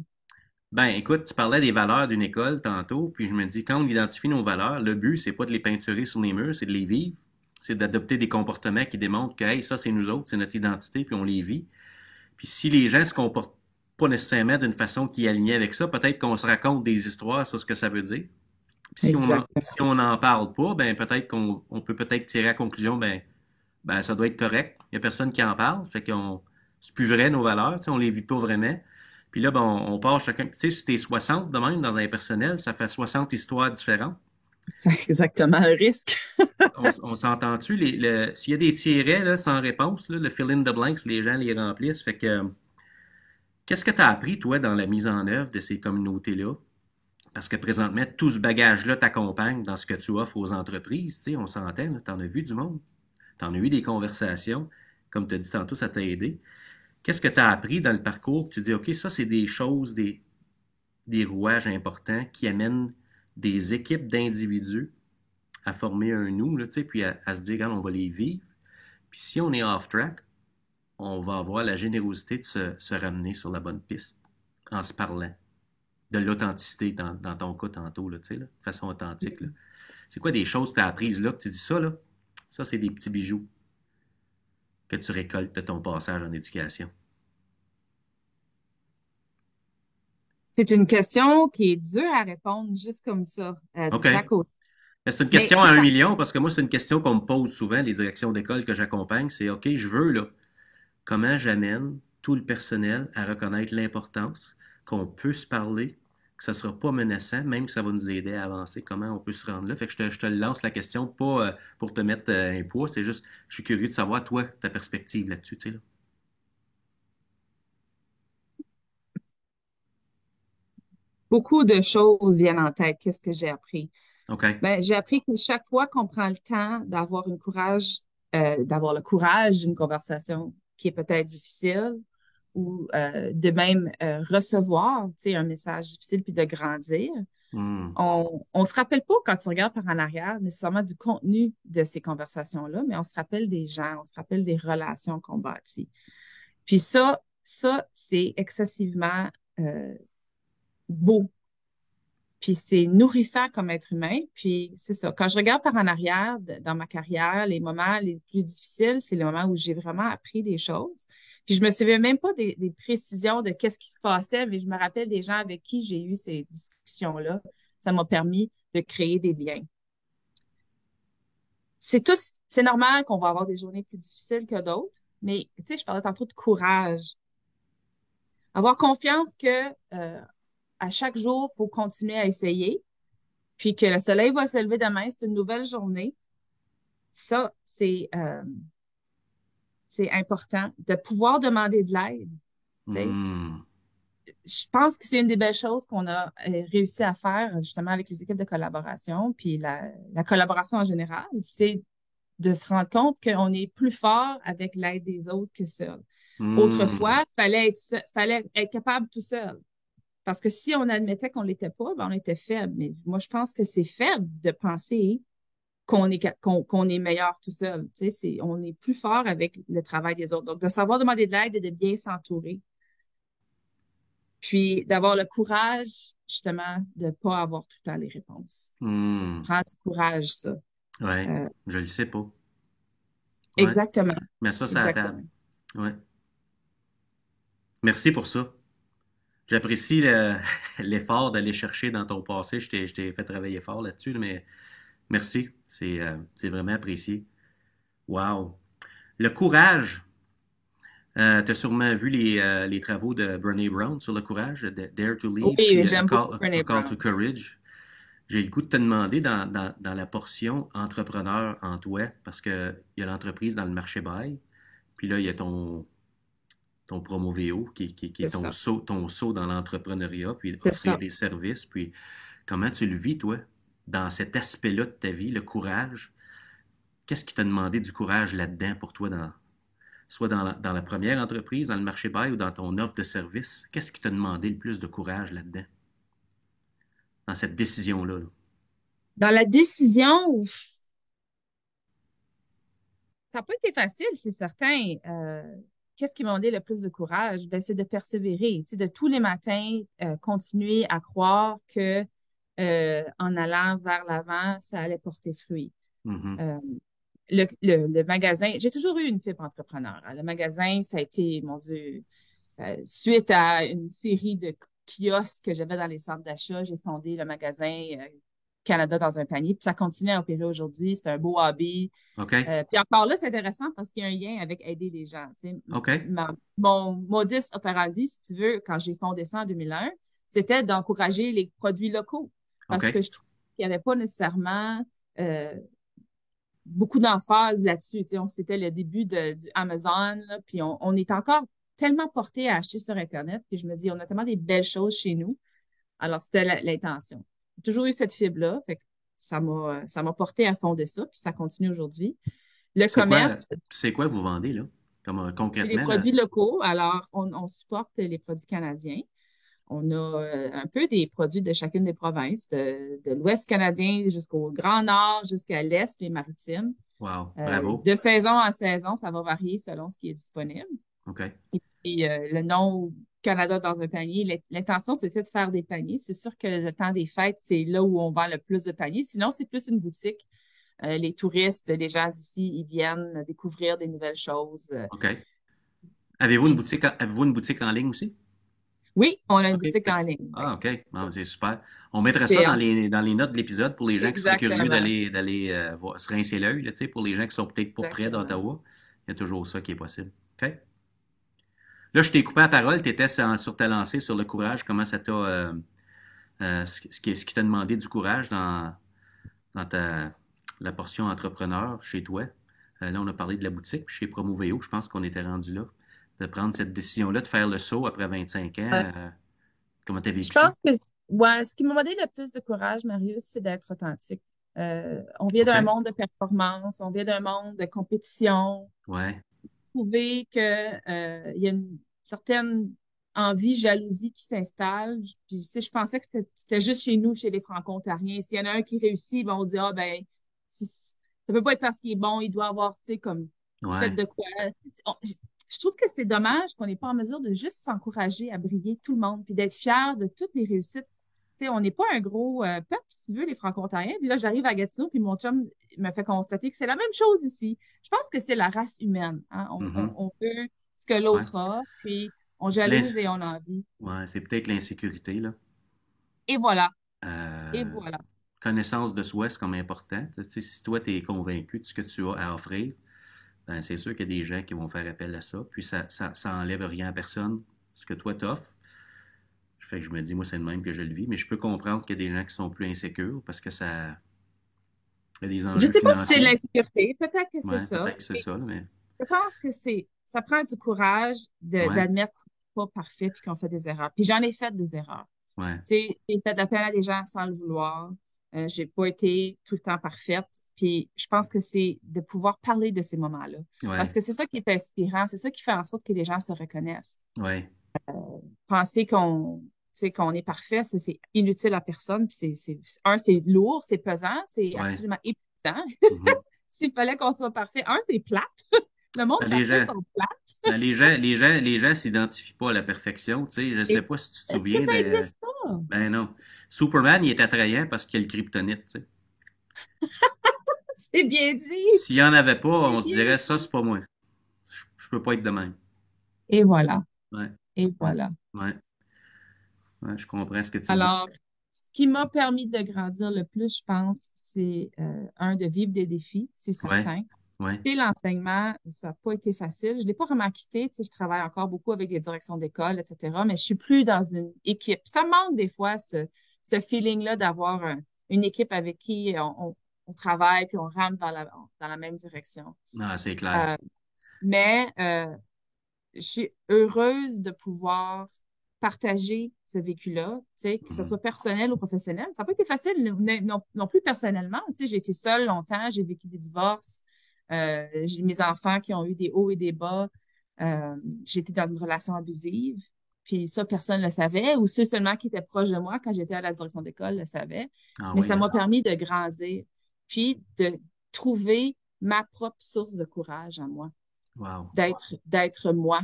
ben, écoute, tu parlais des valeurs d'une école tantôt, puis je me dis, quand on identifie nos valeurs, le but, c'est pas de les peinturer sur les murs, c'est de les vivre. C'est d'adopter des comportements qui démontrent que, hey, ça, c'est nous autres, c'est notre identité, puis on les vit. Puis si les gens se comportent pas nécessairement d'une façon qui est alignée avec ça, peut-être qu'on se raconte des histoires sur ce que ça veut dire. Puis
Exactement.
si on n'en parle pas, ben peut-être qu'on peut peut-être tirer la conclusion, ben ça doit être correct. Il y a personne qui en parle, fait qu'on c'est plus vrai nos valeurs, tu sais, on les vit pas vraiment. Puis là, ben, on part chacun. Tu sais, si t'es 60 de même dans un personnel, ça fait 60 histoires différentes.
C'est exactement le risque.
On s'entend-tu? S'il y a des tirets là, sans réponse, là, le fill in the blanks, les gens les remplissent. Fait que qu'est-ce que tu as appris, toi, dans la mise en œuvre de ces communautés-là? Parce que présentement, tout ce bagage-là t'accompagne dans ce que tu offres aux entreprises. Tu sais, on s'entend, tu en as vu du monde. Tu en as eu des conversations. Comme tu as dit tantôt, ça t'a aidé. Qu'est-ce que tu as appris dans le parcours que tu dis, OK, ça, c'est des choses, des rouages importants qui amènent des équipes d'individus à former un nous, là, tu sais, puis à se dire, regarde, on va les vivre. Puis si on est off track, on va avoir la générosité de se ramener sur la bonne piste en se parlant de l'authenticité dans ton cas tantôt, là, tu sais, là, de façon authentique. Là. C'est quoi des choses que tu as apprises là, que tu dis ça, là? Ça, c'est des petits bijoux que tu récoltes de ton passage en éducation.
C'est une question qui est dure à répondre juste comme ça, du
OK.
tac au.
Mais c'est une
Mais
question à 1 million parce que moi, c'est une question qu'on me pose souvent, les directions d'école que j'accompagne. C'est OK, je veux, là, comment j'amène tout le personnel à reconnaître l'importance qu'on peut se parler, que ce ne sera pas menaçant, même que ça va nous aider à avancer, comment on peut se rendre là. Fait que je te lance la question, pas pour te mettre un poids, c'est juste, je suis curieux de savoir, toi, ta perspective là-dessus, tu sais, là.
beaucoup de choses viennent en tête. Qu'est-ce que j'ai appris?
OK.
Ben, j'ai appris que chaque fois qu'on prend le temps d'avoir le courage d'une conversation qui est peut-être difficile ou de même recevoir, tu sais, un message difficile puis de grandir,
Hmm.
on se rappelle pas quand tu regardes par en arrière nécessairement du contenu de ces conversations-là, mais on se rappelle des gens, on se rappelle des relations qu'on bâtit. Puis ça, c'est excessivement beau. Puis c'est nourrissant comme être humain. Puis c'est ça. Quand je regarde par en arrière dans ma carrière, les moments les plus difficiles, c'est les moments où j'ai vraiment appris des choses. Puis je me souviens même pas des précisions de qu'est-ce qui se passait, mais je me rappelle des gens avec qui j'ai eu ces discussions-là. Ça m'a permis de créer des liens. C'est normal qu'on va avoir des journées plus difficiles que d'autres, mais tu sais, je parlais tantôt de courage. Avoir confiance que à chaque jour, il faut continuer à essayer, puis que le soleil va se lever demain, c'est une nouvelle journée. Ça, c'est important de pouvoir demander de l'aide. Tu sais.
Hmm.
Je pense que c'est une des belles choses qu'on a réussi à faire justement avec les équipes de collaboration, puis la collaboration en général, c'est de se rendre compte qu'on est plus fort avec l'aide des autres que seul.
Hmm.
Autrefois, fallait être capable tout seul. Parce que si on admettait qu'on l'était pas, ben on était faible. Mais moi, je pense que c'est faible de penser qu'on est meilleur tout seul. Tu sais, on est plus fort avec le travail des autres. Donc, de savoir demander de l'aide et de bien s'entourer. Puis d'avoir le courage, justement, de ne pas avoir tout le temps les réponses. Ça
Hmm.
prend du courage, ça.
Ouais,
Euh,
je le sais pas. Ouais,
exactement.
mets ça sur la table.
Exactement.
Ouais. Merci pour ça. J'apprécie l'effort d'aller chercher dans ton passé. Je t'ai fait travailler fort là-dessus, mais merci. C'est vraiment apprécié. Wow. Le courage. Tu as sûrement vu les travaux de Brené Brown sur le courage, Dare to Lead,
Oui,
puis
j'aime beaucoup
A
Brené
Call to
Brown.
Courage. J'ai le goût de te demander dans la portion entrepreneur en toi, parce qu'il y a l'entreprise dans le marché bail, puis là, il y a ton promo VO qui
C'est
est
ça.
ton saut dans l'entrepreneuriat, puis
C'est
offrir
ça.
des services, puis comment tu le vis, toi, dans cet aspect-là de ta vie, le courage. Qu'est-ce qui t'a demandé du courage là-dedans pour toi, soit dans la première entreprise, dans le marché bail ou dans ton offre de service? Qu'est-ce qui t'a demandé le plus de courage là-dedans, dans cette décision-là? Là?
Dans la décision, Ça n'a pas été facile, c'est certain. Qu'est-ce qui m'a donné le plus de courage? Ben, c'est de persévérer, tu sais, de tous les matins continuer à croire que en allant vers l'avant, ça allait porter fruit.
Mhm.
Euh, le magasin, j'ai toujours eu une fibre entrepreneur, hein. Le magasin, ça a été, mon Dieu, suite à une série de kiosques que j'avais dans les centres d'achat, j'ai fondé le magasin Canada dans un panier. Puis ça continue à opérer aujourd'hui. C'est un beau hobby.
OK.
Puis encore là, c'est intéressant parce qu'il y a un lien avec aider les gens. Tu sais.
OK.
Mon modus operandi, si tu veux, quand j'ai fondé ça en 2001, c'était d'encourager les produits locaux parce que
OK.
je trouve qu'il n'y avait pas nécessairement euh, beaucoup d'emphase là-dessus. Tu sais, c'était le début du Amazon, là, puis on est encore tellement porté à acheter sur Internet, puis je me dis, on a tellement des belles choses chez nous. Alors, c'était l'intention. J'ai toujours eu cette fibre-là, fait que ça m'a porté à fonder ça, puis ça continue aujourd'hui. Le
C'est quoi,
commerce,
c'est quoi vous vendez, là? Comme,
c'est des
concrètement, là?
produits locaux, alors on supporte les produits canadiens. On a un peu des produits de chacune des provinces, de l'Ouest canadien jusqu'au Grand Nord, jusqu'à l'Est, les maritimes.
Wow. Bravo.
De saison en saison, ça va varier selon ce qui est disponible.
OK.
Et puis, le nom Canada dans un panier, l'intention, c'était de faire des paniers. C'est sûr que le temps des fêtes, c'est là où on vend le plus de paniers. Sinon, c'est plus une boutique. Les touristes, les gens d'ici, ils viennent découvrir des nouvelles choses.
OK.
Puis,
Avez-vous une boutique en ligne aussi?
oui, on a une
OK.
boutique en ligne. Oui,
Ah, OK.
c'est ça.
Bon, c'est super. On mettra ça
C'est,
dans les notes de l'épisode pour les gens qui seraient curieux
exactement.
se rincer l'œil, là, tu sais, pour les gens qui sont peut-être pas près
Exactement.
d'Ottawa. Il y a toujours ça qui est possible. OK? Là, je t'ai coupé la parole. Tu étais sur ta lancée sur le courage. Comment ça t'a. Ce qui t'a demandé du courage dans la portion entrepreneur chez toi. Là, on a parlé de la boutique. Puis chez Promoveo, je pense qu'on était rendu là. De prendre cette décision-là, de faire le saut après 25 ans. Comment tu as
Je
vécu ça?
pense que ouais, ce qui m'a donné le plus de courage, Marius, c'est d'être authentique. On vient d'un
OK?
monde de performance, on vient d'un monde de compétition.
Ouais.
Trouver que il y a une certaine envie, jalousie qui s'installe. Puis tu sais, je pensais que c'était juste chez nous, chez les Franco-Ontariens. S'il y en a un qui réussit, ben, on dit ah ben ça peut pas être parce qu'il est bon, il doit avoir tu sais comme fait
Ouais.
de quoi. Je trouve que c'est dommage qu'on n'est pas en mesure de juste s'encourager à briller tout le monde, puis d'être fier de toutes les réussites. Tu sais, on n'est pas un gros peuple, si tu veux, les Franco-Ontariens. Puis là, j'arrive à Gatineau, puis mon chum me fait constater que c'est la même chose ici. Je pense que c'est la race humaine, hein.
Mhm.
On veut ce que
Ouais.
l'autre a, puis on
C'est
jalouse et on a envie.
ouais, c'est peut-être l'insécurité, là.
Et voilà, et
Euh,
voilà.
Connaissance de soi, c'est comme important. Tu sais, si toi, tu es convaincu de ce que tu as à offrir, ben, c'est sûr qu'il y a des gens qui vont faire appel à ça. Puis ça enlève rien à personne, ce que toi t'offres. Fait que je me dis, moi, c'est le même que je le vis. Mais je peux comprendre qu'il y a des gens qui sont plus insécures parce que ça il y a des
Je ne
enjeux
sais pas si c'est
financiers.
l'insécurité, peut-être que c'est
Ouais,
ça.
peut-être que c'est ça, là, mais
Je pense que ça prend du courage
ouais,
d'admettre qu'on n'est pas parfait puis qu'on fait des erreurs. Puis j'en ai fait des erreurs.
ouais,
Tu sais, j'ai fait appel à des gens sans le vouloir. J'ai pas été tout le temps parfaite. Puis je pense que c'est de pouvoir parler de ces moments-là. Parce
ouais,
que c'est ça qui est inspirant, c'est ça qui fait en sorte que les gens se reconnaissent.
ouais.
Penser tu sais, qu'on est parfait, c'est inutile à personne. Puis c'est lourd, c'est pesant, c'est
Ouais.
absolument épuisant.
Mhm.
S'il fallait qu'on soit parfait, c'est plate. Le monde
Ben,
parfait sont plates.
les gens s'identifient pas à la perfection. Tu sais, je sais
Et
pas si tu te
est-ce que
souviens
ça
de.
existe pas?
Ben non. Superman, il est attrayant parce qu'il y a le kryptonite, tu sais.
C'est bien dit.
S'il y en avait pas,
C'est
on se
bien
dirait, ça,
dit.
c'est pas moi. Je peux pas être de même.
Et voilà.
Ouais,
Et
ouais,
voilà.
ouais, ouais, je comprends ce que tu dis.
Alors, ce qui m'a permis de grandir le plus, je pense, c'est de vivre des défis, c'est
Ouais,
certain.
ouais,
Quitter l'enseignement, ça n'a pas été facile. Je l'ai pas vraiment quitté. Tu sais, je travaille encore beaucoup avec des directions d'école, etc. Mais je suis plus dans une équipe. Ça me manque des fois ce feeling-là d'avoir une équipe avec qui on travaille puis on rampe dans la même direction.
non, c'est clair.
Euh, mais je suis heureuse de pouvoir partager ce vécu-là, tu sais, que ce
Mhm.
soit personnel ou professionnel. Ça n'a pas été facile non plus personnellement. Tu sais, j'ai été seule longtemps, j'ai vécu des divorces, j'ai mes enfants qui ont eu des hauts et des bas. J'ai été dans une relation abusive. Puis ça, personne ne le savait, ou ceux seulement qui étaient proches de moi quand j'étais à la direction d'école le savaient.
Ah
Mais
oui,
ça
hein?
m'a permis de grandir, puis de trouver ma propre source de courage à moi,
Wow.
d'être moi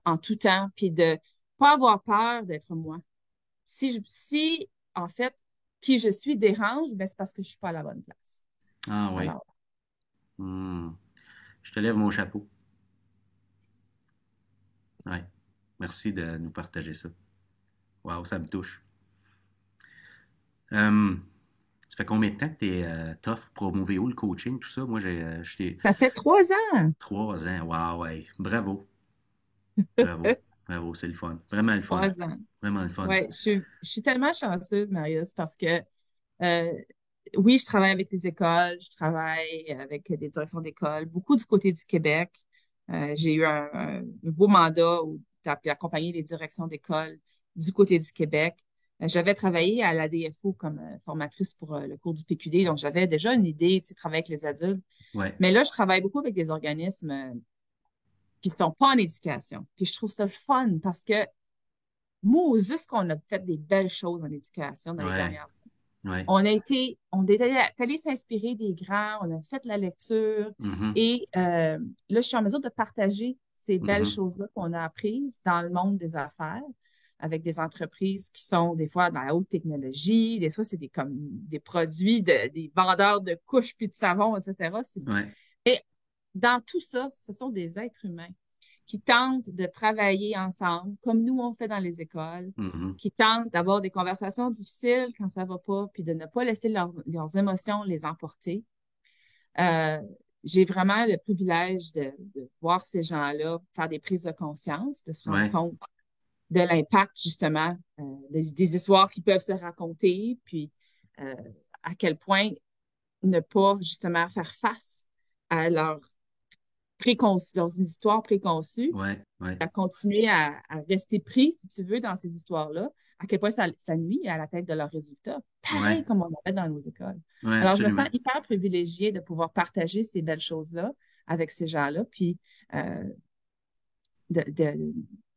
en tout temps, puis de pas avoir peur d'être moi. Si, en fait, qui je suis dérange, ben, c'est parce que je suis pas à la bonne place.
Ah oui.
Alors,
Hmm. Je te lève mon chapeau. Ouais. Merci de nous partager ça. Wow, ça me touche. Euh, Ça fait combien de temps que tu es tough, Promoveo, le coaching, tout ça? Moi, j'étais
ça fait 3 ans.
3 ans. Wow, ouais. Bravo. Bravo. Bravo, c'est le fun. Vraiment le fun.
3 ans.
Vraiment le fun.
Ouais, je suis tellement chanceuse, Marius, parce que euh, oui, je travaille avec les écoles, je travaille avec des directions d'école, beaucoup du côté du Québec. J'ai eu un nouveau mandat où j'ai accompagné les directions d'école du côté du Québec. J'avais travaillé à l'ADFO comme formatrice pour le cours du PQD, donc j'avais déjà une idée, tu sais, travailler avec les adultes.
Ouais.
Mais là, je travaille beaucoup avec des organismes qui sont pas en éducation. Puis je trouve ça le fun parce que moi, juste qu'on a fait des belles choses en éducation dans les
Ouais.
dernières années.
Ouais.
On est allé s'inspirer des grands, on a fait la lecture
Mhm.
et là, je suis en mesure de partager ces belles
Mhm.
choses-là qu'on a apprises dans le monde des affaires avec des entreprises qui sont des fois dans la haute technologie, des fois c'est comme des produits des vendeurs de couches puis de savon, etc.
Ouais.
Et dans tout ça, ce sont des êtres humains qui tentent de travailler ensemble, comme nous on fait dans les écoles,
Mhm.
qui tentent d'avoir des conversations difficiles quand ça va pas, puis de ne pas laisser leurs émotions les emporter. Euh, j'ai vraiment le privilège de voir ces gens-là faire des prises de conscience, de se rendre
Ouais.
compte de l'impact justement des histoires qui peuvent se raconter, puis euh, à quel point ne pas justement faire face à leurs histoires préconçues,
Ouais. Ouais.
à continuer à rester pris, si tu veux, dans ces histoires-là, à quel point ça nuit à la tête de leurs résultats.
Ouais.
Pareil comme on a fait dans nos écoles.
Ouais,
Alors, je me sens
absolument.
hyper privilégiée de pouvoir partager ces belles choses-là avec ces gens-là, puis euh, de, de-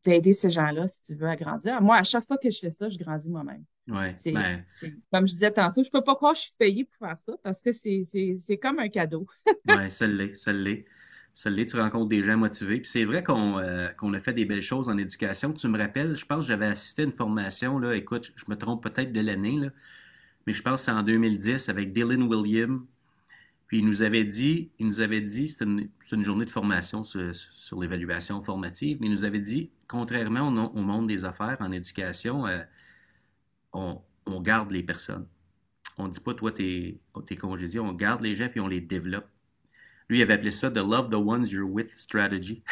d'aider ces gens-là, si tu veux, à grandir. Moi, à chaque fois que je fais ça, je grandis moi-même.
Ouais. Ben,
Comme je disais tantôt, je peux pas croire que je suis payée pour faire ça parce que c'est comme un cadeau.
ouais, ça l'est, ça l'est. Ça l'est, tu rencontres des gens motivés. Puis c'est vrai qu'on a fait des belles choses en éducation. Tu me rappelles, je pense que j'avais assisté à une formation, là, écoute, je me trompe peut-être de l'année, là, mais je pense que c'est en 2010 avec Dylan Williams. Puis il nous avait dit, c'est une journée de formation sur l'évaluation formative, mais il nous avait dit, contrairement au monde des affaires en éducation, on garde les personnes. On ne dit pas, toi, t'es congédié, on garde les gens puis on les développe. Lui, il avait appelé ça The Love the Ones You're With Strategy.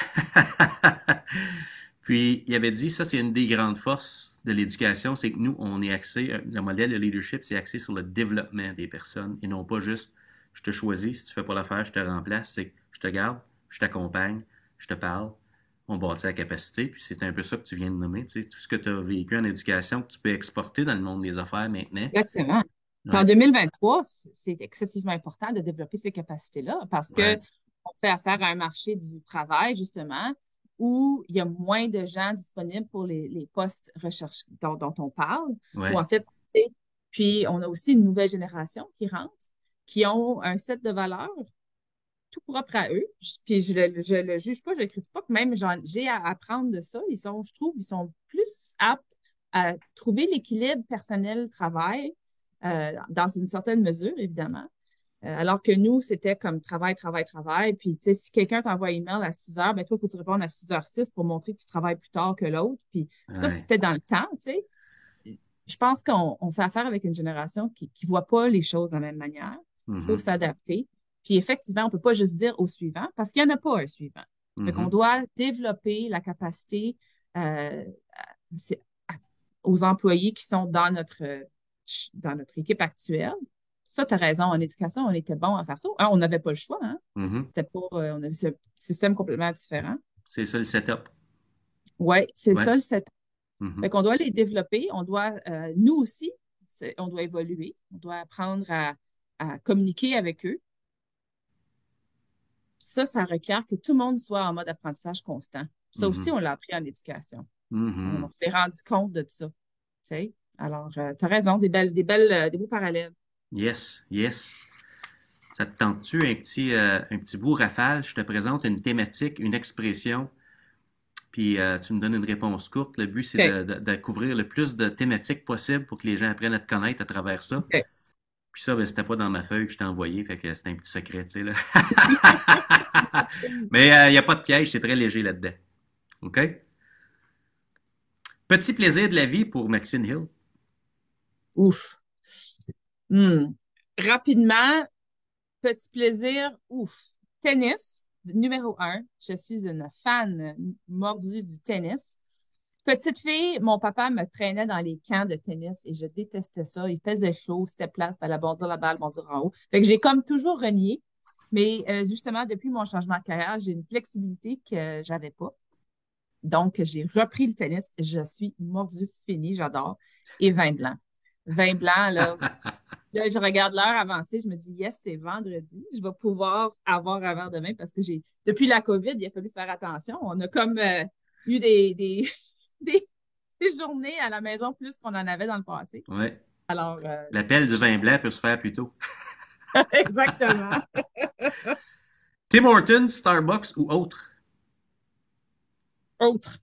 Puis, il avait dit, ça, c'est une des grandes forces de l'éducation, c'est que nous, on est axé, le modèle de leadership, c'est axé sur le développement des personnes et non pas juste, je te choisis, si tu fais pas l'affaire, je te remplace, c'est que je te garde, je t'accompagne, je te parle, on bâtit la capacité, puis c'est un peu ça que tu viens de nommer, tu sais, tout ce que tu as vécu en éducation, que tu peux exporter dans le monde des affaires maintenant.
Exactement. Puis en
Ouais,
2023, c'est excessivement important de développer ces capacités-là parce que
ouais,
on fait affaire à un marché du travail, justement, où il y a moins de gens disponibles pour les postes recherche dont on parle. Ou
ouais,
en fait, tu sais, puis on a aussi une nouvelle génération qui rentre, qui ont un set de valeurs tout propre à eux. Puis je le juge pas, je le critique pas, que même j'ai à apprendre de ça. Je trouve, ils sont plus aptes à trouver l'équilibre personnel-travail dans une certaine mesure, évidemment. Alors que nous, c'était comme travail, travail, travail. Puis, tu sais, si quelqu'un t'envoie un email à 6 heures, ben toi, il faut que tu répondes à 6h06 pour montrer que tu travailles plus tard que l'autre. Puis ça,
ouais.
c'était dans le temps, tu sais. Je pense qu'on fait affaire avec une génération qui voit pas les choses de la même manière. Il faut
Mhm,
s'adapter. Puis effectivement, on peut pas juste dire au suivant parce qu'il y en a pas un suivant. Fait qu'on
mhm.
doit développer la capacité euh, c'est- à- aux employés qui sont dans notre équipe actuelle. Ça, tu as raison. En éducation, on était bon à faire ça. On n'avait pas le choix, hein.
Mhm.
C'était pas, on avait ce système complètement différent.
C'est ça le setup.
Ouais, c'est
Ouais.
ça le set. Fait
Mhm.
qu'on doit les développer, nous aussi, on doit évoluer, on doit apprendre à communiquer avec eux. Ça requiert que tout le monde soit en mode apprentissage constant. Ça aussi,
Mhm.
on l'a appris en éducation. On
Mhm.
s'est rendu compte de ça. Tu sais? Alors, tu as raison, des beaux parallèles.
Yes, yes. Ça te tente-tu un petit bout rafale? Je te présente une thématique, une expression, puis tu me donnes une réponse courte. Le but, c'est
OK.
de couvrir le plus de thématiques possible pour que les gens apprennent à te connaître à travers ça.
OK.
Puis ça, ben, c'était pas dans ma feuille que je t'ai envoyé, fait que c'était un petit secret, tu sais, là. Mais il n'y a pas de piège, c'est très léger là-dedans. OK? Petit plaisir de la vie pour Maxine Hill.
Ouf. Hmm. Rapidement, petit plaisir, ouf. Tennis, numéro un. Je suis une fan mordue du tennis. Petite fille, mon papa me traînait dans les camps de tennis et je détestais ça. Il faisait chaud, c'était plate, fallait bondir la balle, bondir en haut. Fait que j'ai comme toujours renié. Mais justement, depuis mon changement de carrière, j'ai une flexibilité que j'avais pas. Donc, j'ai repris le tennis. Je suis mordue, finie, j'adore. Et vin blanc. Vin blanc, là, je regarde l'heure avancer, je me dis, yes, c'est vendredi. Je vais pouvoir avoir un verre demain parce que depuis la COVID, il a fallu faire attention. On a comme eu des, des journées à la maison plus qu'on en avait dans le passé.
Ouais.
Alors,
L'appel du vin blanc peut se faire plus tôt.
exactement.
Tim Hortons, Starbucks ou autre?
Autre.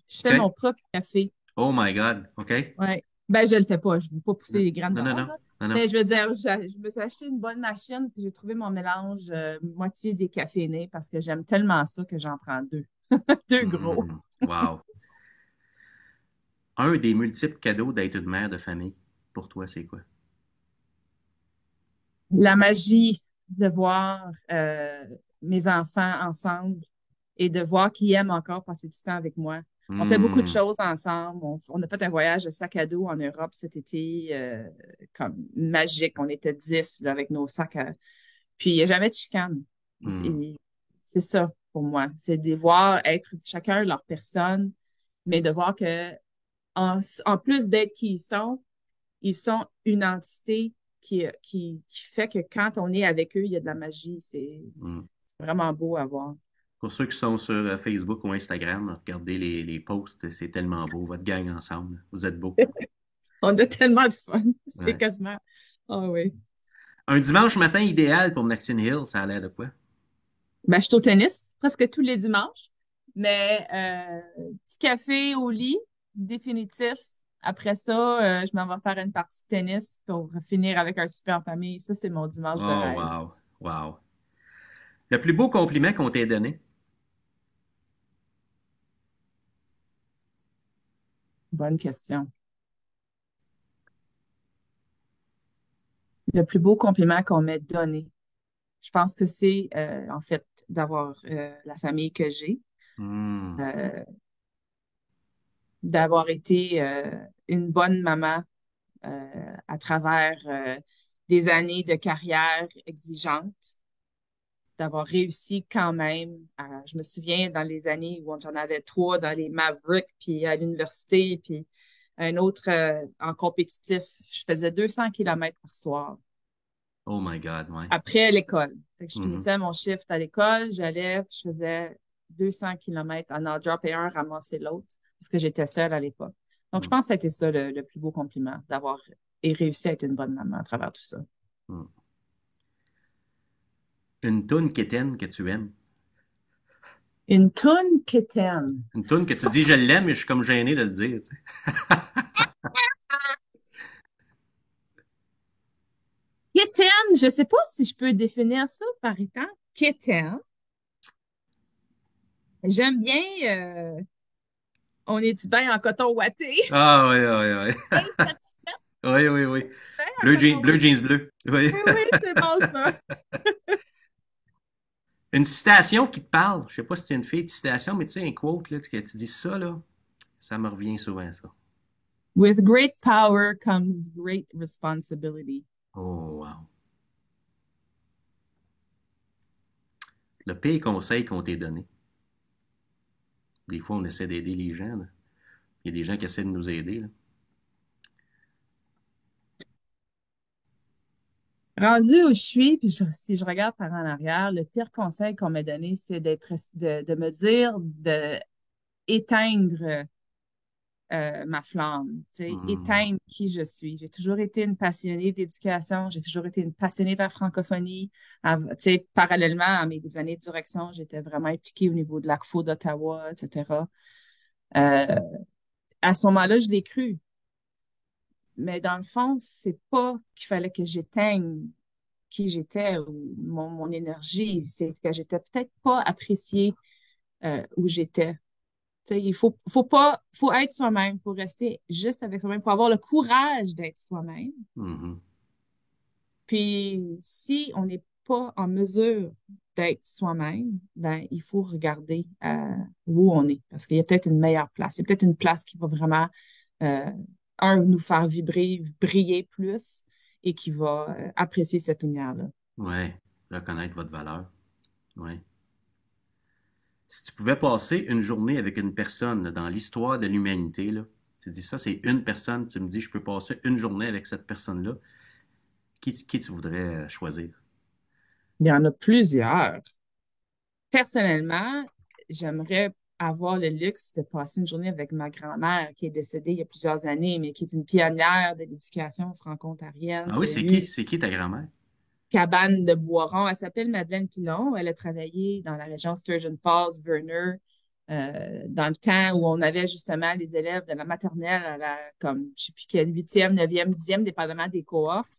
Je fais
OK?
mon propre café.
Oh my God. OK?
Ouais. Ben, je le fais pas. Je ne veux pas pousser
Non,
les graines
non, non,
dehors,
non.
là.
Non, non.
Mais je veux dire, je me suis acheté une bonne machine puis j'ai trouvé mon mélange moitié décaféiné parce que j'aime tellement ça que j'en prends deux. Deux gros.
Wow. Un des multiples cadeaux d'être une mère de famille, pour toi, c'est quoi?
La magie de voir mes enfants ensemble et de voir qu'ils aiment encore passer du temps avec moi. On fait beaucoup de
Hmm.
choses ensemble. On a fait un voyage de sac à dos en Europe cet été, comme magique. On était 10 là, avec nos sacs à... Puis il n'y a jamais de chicane.
Hmm.
C'est ça pour moi. C'est de les voir être chacun leur personne, mais de voir que en plus d'être qui ils sont une entité qui fait que quand on est avec eux, il y a de la magie.
Hmm.
C'est vraiment beau à voir.
Pour ceux qui sont sur Facebook ou Instagram, regardez les posts, c'est tellement beau, votre gang ensemble. Vous êtes beaux.
On a tellement de fun. C'est
Ouais.
quasiment. Ah oui.
Un dimanche matin idéal pour Maxine Hill, ça a l'air de quoi?
Ben, je suis au tennis presque tous les dimanches, mais petit café au lit, définitif. Après ça, je m'en vais faire une partie de tennis pour finir avec un super en famille. Ça, c'est mon dimanche de
Oh,
rêve.
wow. Wow. Le plus beau compliment qu'on t'ait donné?
Bonne question. Le plus beau compliment qu'on m'ait donné. Je pense que c'est en fait d'avoir la famille que j'ai,
Hmm.
euh, d'avoir été une bonne maman à travers des années de carrière exigeante, d'avoir réussi quand même. Je me souviens dans les années où j'en avais trois dans les Mavericks, puis à l'université, puis un autre en compétitif. Je faisais 200 kilomètres par soir
Oh my God, ouais.
après l'école. Fait que je
Mhm.
finissais mon shift à l'école, j'allais, puis je faisais 200 kilomètres en en dropper un, ramasser l'autre, parce que j'étais seule à l'époque. Donc, je
Mhm.
pense que c'était ça le plus beau compliment, d'avoir et réussi à être une bonne maman à travers tout ça.
Mhm. Une toune quétaine que tu aimes.
Une toune quétaine.
Une toune que tu dis je l'aime, mais je suis comme gêné de le dire. Tu sais.
Quétaine, je sais pas si je peux définir ça par étant quétaine. J'aime bien On est du bain en coton ouaté.
Ah oui, oui, oui.
Hey, satisfait,
Oui, oui, oui.
satisfait en coton
Bleu
ouaté.
jeans bleu. Oui.
Oui, oui, c'est bon ça.
Une citation qui te parle. Je sais pas si tu es une fille de citation, mais tu sais, un quote, là, que tu dis ça, là, ça me revient souvent, ça.
With great power comes great responsibility.
Oh, wow. Le pire conseil qu'on t'ait donné. Des fois, on essaie d'aider les gens, là. Il y a des gens qui essaient de nous aider, là.
Rendu où je suis, puis si je regarde par en arrière, le pire conseil qu'on m'a donné, c'est de me dire de éteindre ma flamme, tu sais,
Hmm.
éteindre qui je suis. J'ai toujours été une passionnée d'éducation, j'ai toujours été une passionnée de la francophonie. Tu sais, parallèlement à mes années de direction, j'étais vraiment impliquée au niveau de l'ACFO d'Ottawa, etc. Euh, à ce moment-là, je l'ai cru. Mais dans le fond, c'est pas qu'il fallait que j'éteigne qui j'étais ou mon énergie, c'est que j'étais peut-être pas appréciée où j'étais. Tu sais, faut être soi-même, faut rester juste avec soi-même, faut avoir le courage d'être soi-même.
Mhm.
Puis, si on n'est pas en mesure d'être soi-même, ben, il faut regarder où on est, parce qu'il y a peut-être une meilleure place. Il y a peut-être une place qui va vraiment, euh, nous faire vibrer, briller plus et qui va apprécier cette lumière-là.
Ouais, reconnaître votre valeur. Ouais. Si tu pouvais passer une journée avec une personne là, dans l'histoire de l'humanité, là, tu dis ça, c'est une personne, tu me dis, je peux passer une journée avec cette personne-là, qui tu voudrais choisir?
Il y en a plusieurs. Personnellement, j'aimerais avoir le luxe de passer une journée avec ma grand-mère qui est décédée il y a plusieurs années, mais qui est une pionnière de l'éducation franco-ontarienne,
Ah oui,
qui a eu
c'est qui ta grand-mère?
cabane de Boiron. Elle s'appelle Madeleine Pilon. Elle a travaillé dans la région Sturgeon Falls, Verner, dans le temps où on avait justement les élèves de la maternelle à la, comme, je sais plus quelle, huitième, neuvième, dixième, dépendamment des cohortes.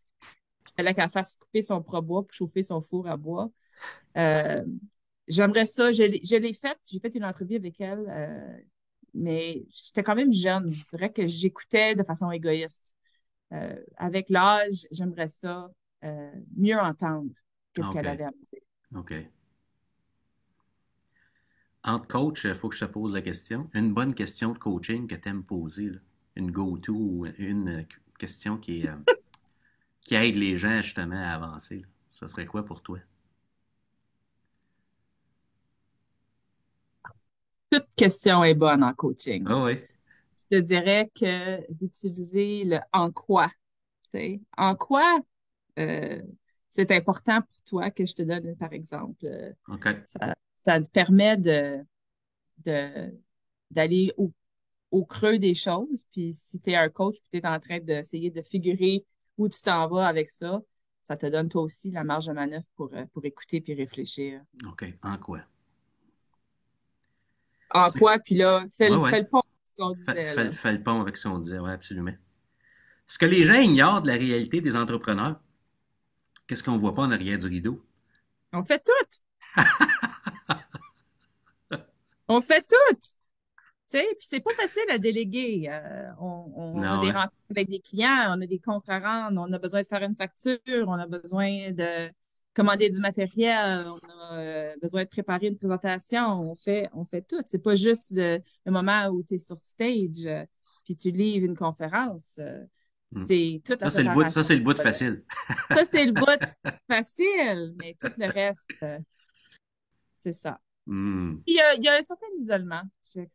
Il fallait qu'elle fasse couper son bois pour chauffer son four à bois. Euh, J'aimerais ça. Je l'ai faite. J'ai fait une entrevue avec elle, mais j'étais quand même jeune. Je dirais que j'écoutais de façon égoïste. Avec l'âge, j'aimerais ça mieux entendre
Ah,
qu'est-ce
OK.
qu'elle avait à me dire.
OK. Entre coach, il faut que je te pose la question. Une bonne question de coaching que tu aimes poser, là. Une go-to ou une question qui aide les gens justement à avancer, là. Ça serait quoi pour toi?
Toute question est bonne en coaching.
Ah oui.
Je te dirais que d'utiliser le en quoi. Tu sais, en quoi euh, c'est important pour toi que je te donne, par exemple.
OK.
Ça te permet de, d'aller au creux des choses. Puis si tu es un coach, puis tu es en train d'essayer de figurer où tu t'en vas avec ça, ça te donne toi aussi la marge de manœuvre pour écouter puis réfléchir.
OK. En quoi?
En
C'est...
quoi? Puis là,
Ouais, ouais.
fais le pont avec ce qu'on disait, là.
Fais le pont avec ce qu'on disait, ouais, absolument. Ce que les gens ignorent de la réalité des entrepreneurs, qu'est-ce qu'on voit pas en arrière du rideau?
On fait tout! On fait tout! Tu sais, puis c'est pas facile à déléguer. On a
Non,
des
hein?
rencontres avec des clients, on a des comptes à rendre, on a besoin de faire une facture, on a besoin de commander du matériel, on a besoin de préparer une présentation. On fait tout. C'est pas juste le moment où tu es sur stage, puis tu livres une conférence.
Hmm.
C'est toute la préparation.
Ça, c'est le bout de facile.
Ça, c'est le bout facile, mais tout le reste, c'est ça.
Hmm.
Il y a un certain isolement.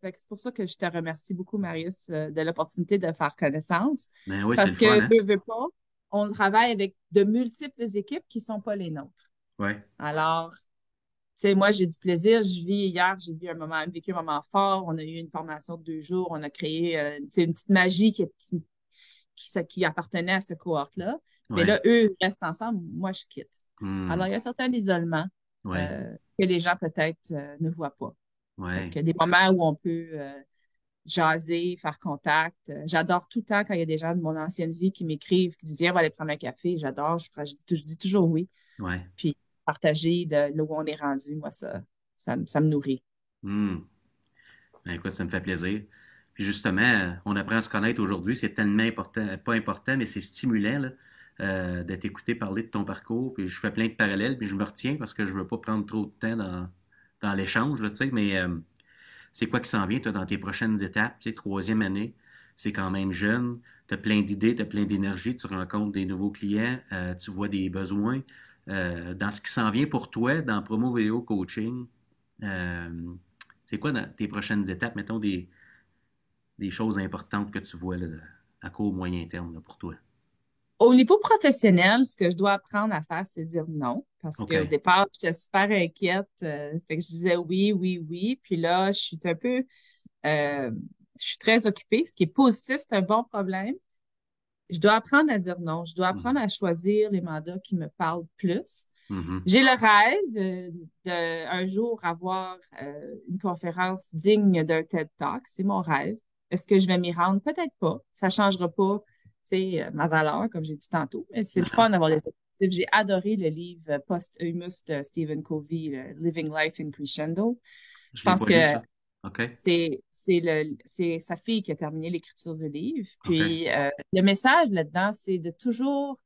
Fait que c'est pour ça que je te remercie beaucoup, Marius, de l'opportunité de faire connaissance.
Ben oui, c'est le
Parce
fun,
que,
hein?
veux pas, on travaille avec de multiples équipes qui sont pas les nôtres.
Ouais.
Alors, tu sais, moi, j'ai du plaisir. Je vis hier, vécu un moment fort. On a eu une formation de 2 jours. On a créé, c'est une petite magie qui appartenait à cette cohorte-là. Mais
Ouais.
là, eux restent ensemble. Moi, je quitte. Alors,
Hmm.
il y a un certain isolement
Ouais.
que les gens peut-être ne voient pas. Fait
Ouais.
que des moments où on peut jaser, faire contact. J'adore tout le temps quand il y a des gens de mon ancienne vie qui m'écrivent, qui disent viens, on va aller prendre un café. J'adore, je dis toujours oui.
Ouais.
Puis partager là où on est rendu, moi, ça me nourrit.
Hmm. Ben, écoute, ça me fait plaisir. Puis justement, on apprend à se connaître aujourd'hui. C'est tellement important, pas important, mais c'est stimulant là, d'être écouté parler de ton parcours. Puis je fais plein de parallèles, puis je me retiens parce que je veux pas prendre trop de temps dans l'échange, là, tu sais. Mais c'est quoi qui s'en vient, toi, dans tes prochaines étapes? Tu sais, troisième année, c'est quand même jeune. Tu as plein d'idées, tu as plein d'énergie, tu rencontres des nouveaux clients, tu vois des besoins. Dans ce qui s'en vient pour toi, dans Promo VO Coaching, euh, c'est quoi dans tes prochaines étapes, mettons, des choses importantes que tu vois là, à court, moyen terme là, pour toi?
Au niveau professionnel, ce que je dois apprendre à faire, c'est dire non. Parce
OK.
qu'au départ, j'étais super inquiète. Fait que je disais oui, oui, oui. Puis là, euh, je suis très occupée, ce qui est positif, c'est un bon problème. Je dois apprendre à dire non. Je dois apprendre
Mhm.
à choisir les mandats qui me parlent plus.
Mhm.
J'ai le rêve de un jour avoir une conférence digne d'un TED Talk. C'est mon rêve. Est-ce que je vais m'y rendre? Peut-être pas. Ça changera pas, tu sais, ma valeur, comme j'ai dit tantôt. Mais c'est le fun d'avoir des objectifs. J'ai adoré le livre post-humus de Stephen Covey, le Living Life in Crescendo. Je
Je l'ai
pense
pas
que
lu, ça. OK.
c'est sa fille qui a terminé l'écriture du livre.
OK.
Puis le message là-dedans, c'est de toujours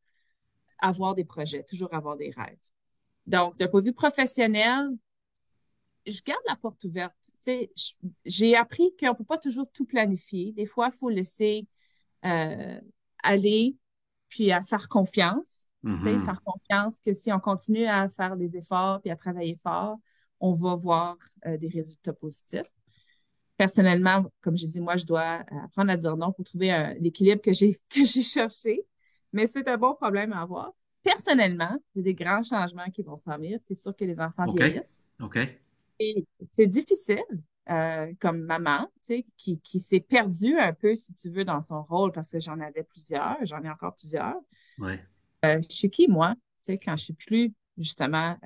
avoir des projets, toujours avoir des rêves. Donc, d'un point de vue professionnel, je garde la porte ouverte. Tu sais, j'ai appris qu'on peut pas toujours tout planifier. Des fois, il faut laisser euh, aller, puis à faire confiance. Tu sais,
Mhm.
faire confiance que si on continue à faire des efforts puis à travailler fort, on va voir des résultats positifs. Personnellement, comme j'ai dit, moi, je dois apprendre à dire non pour trouver l'équilibre que j'ai que j'ai cherché. Mais c'est un bon problème à avoir. Personnellement, il y a des grands changements qui vont s'en venir. C'est sûr que les enfants
OK.
vieillissent.
OK.
Et c'est difficile, comme maman, tu sais, qui s'est perdue un peu, si tu veux, dans son rôle, parce que j'en avais plusieurs, j'en ai encore plusieurs.
Ouais.
Je suis qui, moi, tu sais, quand je suis plus, justement,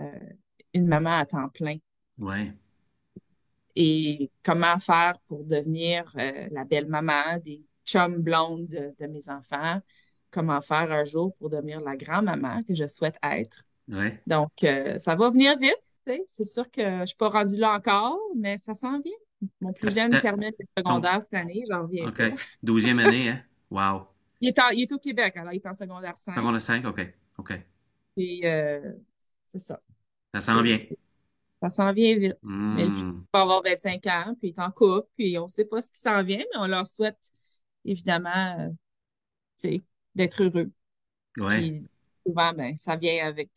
une maman à temps plein?
Ouais.
Et comment faire pour devenir la belle maman des chums blondes de mes enfants? Comment faire un jour pour devenir la grand-maman que je souhaite être?
Ouais.
Donc, ça va venir vite, tu sais. C'est sûr que je suis pas rendue là encore, mais ça s'en vient. Mon plus jeune termine le
Ton...
secondaire cette année, j'en reviens
OK.
pas.
12e année, hein? Wow.
Il est au Québec, alors il est en secondaire 5.
Secondaire 5, OK. OK.
Puis, c'est ça.
Ça s'en
C'est,
vient.
c'est- Ça s'en vient vite. Mais le plus tard,
Hmm.
il va avoir 25 ans, puis il est en couple, puis on sait pas ce qui s'en vient, mais on leur souhaite, évidemment, tu sais, d'être heureux.
Ouais.
Puis, souvent, ben, ça vient avec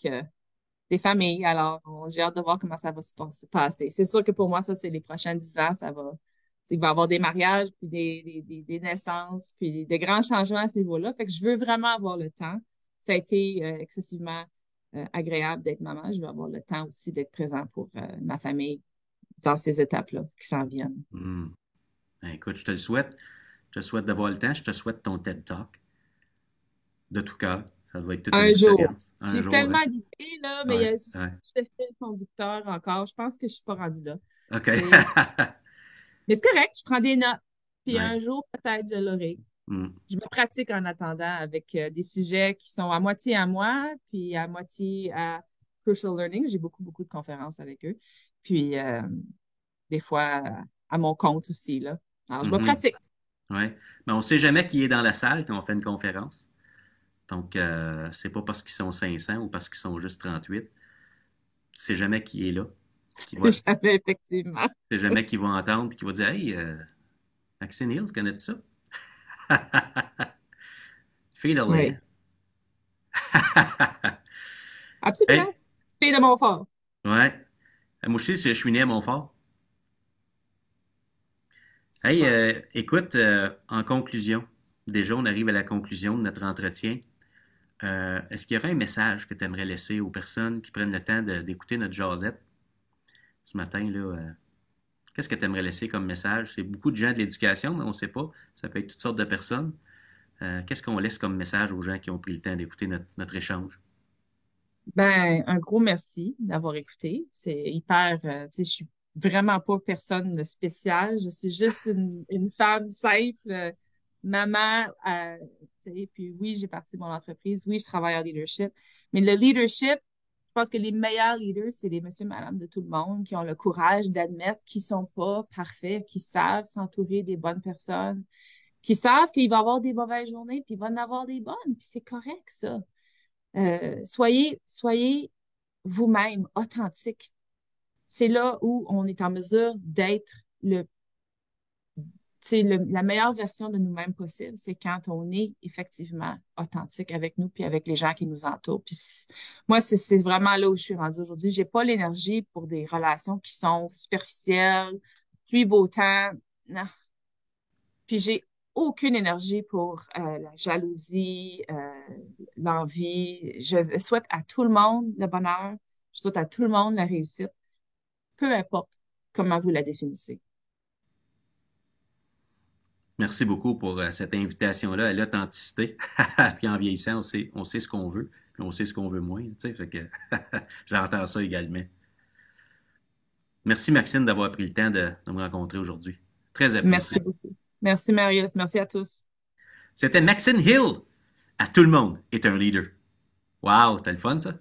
des familles. Alors, j'ai hâte de voir comment ça va passer. C'est sûr que pour moi, ça, c'est les prochains 10 ans. Il va y avoir des mariages, puis des naissances, puis des grands changements à ce niveau-là. Fait que je veux vraiment avoir le temps. Ça a été excessivement agréable d'être maman. Je veux avoir le temps aussi d'être présent pour ma famille dans ces étapes-là qui s'en viennent.
Hmm. Ben, écoute, je te le souhaite. Je te souhaite d'avoir le temps. Je te souhaite ton TED Talk de tout cœur. Ça doit être toute une
Un jour.
expérience. Un
J'ai
jour, hein?
tellement d'idées, là, mais
Ouais.
je
Ouais.
fais le conducteur encore. Je pense que je suis pas rendue là.
OK.
Mais c'est correct, je prends des notes. Puis
Ouais.
un jour, peut-être, je l'aurai.
Hmm.
Je me pratique en attendant avec des sujets qui sont à moitié à moi, puis à moitié à Crucial Learning. J'ai beaucoup, beaucoup de conférences avec eux. Puis des fois à mon compte aussi, là. Alors, je me
Mhm.
pratique.
Ouais. Mais on ne sait jamais qui est dans la salle quand on fait une conférence. Donc, c'est pas parce qu'ils sont 500 ou parce qu'ils sont juste 38. Tu sais jamais qui est là. Qui va,
Jamais, effectivement.
tu sais jamais qui va entendre et qui va dire Hey, Maxine Hill, connais-tu ça? Fille de
Oui,
lait.
absolument.
Hey,
Fille de Montfort.
ouais. Moi aussi, je suis né à Montfort. Hey,
Super.
écoute, en conclusion, déjà, on arrive à la conclusion de notre entretien. Est-ce qu'il y aurait un message que tu aimerais laisser aux personnes qui prennent le temps d'écouter notre jasette ce matin, là? Qu'est-ce que tu aimerais laisser comme message? C'est beaucoup de gens de l'éducation, mais on ne sait pas. Ça peut être toutes sortes de personnes. Qu'est-ce qu'on laisse comme message aux gens qui ont pris le temps d'écouter notre échange?
Ben, un gros merci d'avoir écouté. C'est hyper, tu sais, je suis vraiment pas personne de spécial. Je suis juste une femme simple, maman, tu sais, puis oui, j'ai parti de mon entreprise. Oui, je travaille en leadership. Mais le leadership, je pense que les meilleurs leaders, c'est les monsieur, madame de tout le monde qui ont le courage d'admettre qu'ils sont pas parfaits, qui savent s'entourer des bonnes personnes, qui savent qu'il va y avoir des mauvaises journées, puis il va en avoir des bonnes, puis c'est correct, ça. Soyez vous-même, authentique. C'est là où on est en mesure d'être la meilleure version de nous-mêmes possible. C'est quand on est effectivement authentique avec nous puis avec les gens qui nous entourent. Puis moi, c'est vraiment là où je suis rendue aujourd'hui. J'ai pas l'énergie pour des relations qui sont superficielles, pluie beau temps. Non. Puis j'ai aucune énergie pour la jalousie, l'envie. Je souhaite à tout le monde le bonheur. Je souhaite à tout le monde la réussite, peu importe comment vous la définissez.
Merci beaucoup pour cette invitation-là à l'authenticité. Puis en vieillissant, on sait ce qu'on veut, puis on sait ce qu'on veut moins. Tu sais, fait que j'entends ça également. Merci Maxime d'avoir pris le temps de me rencontrer aujourd'hui. Très
Merci
apprécié.
beaucoup. Merci, Marius. Merci à tous.
C'était Maxine Hill. À tout le monde est un leader. Wow, t'as le fun ça?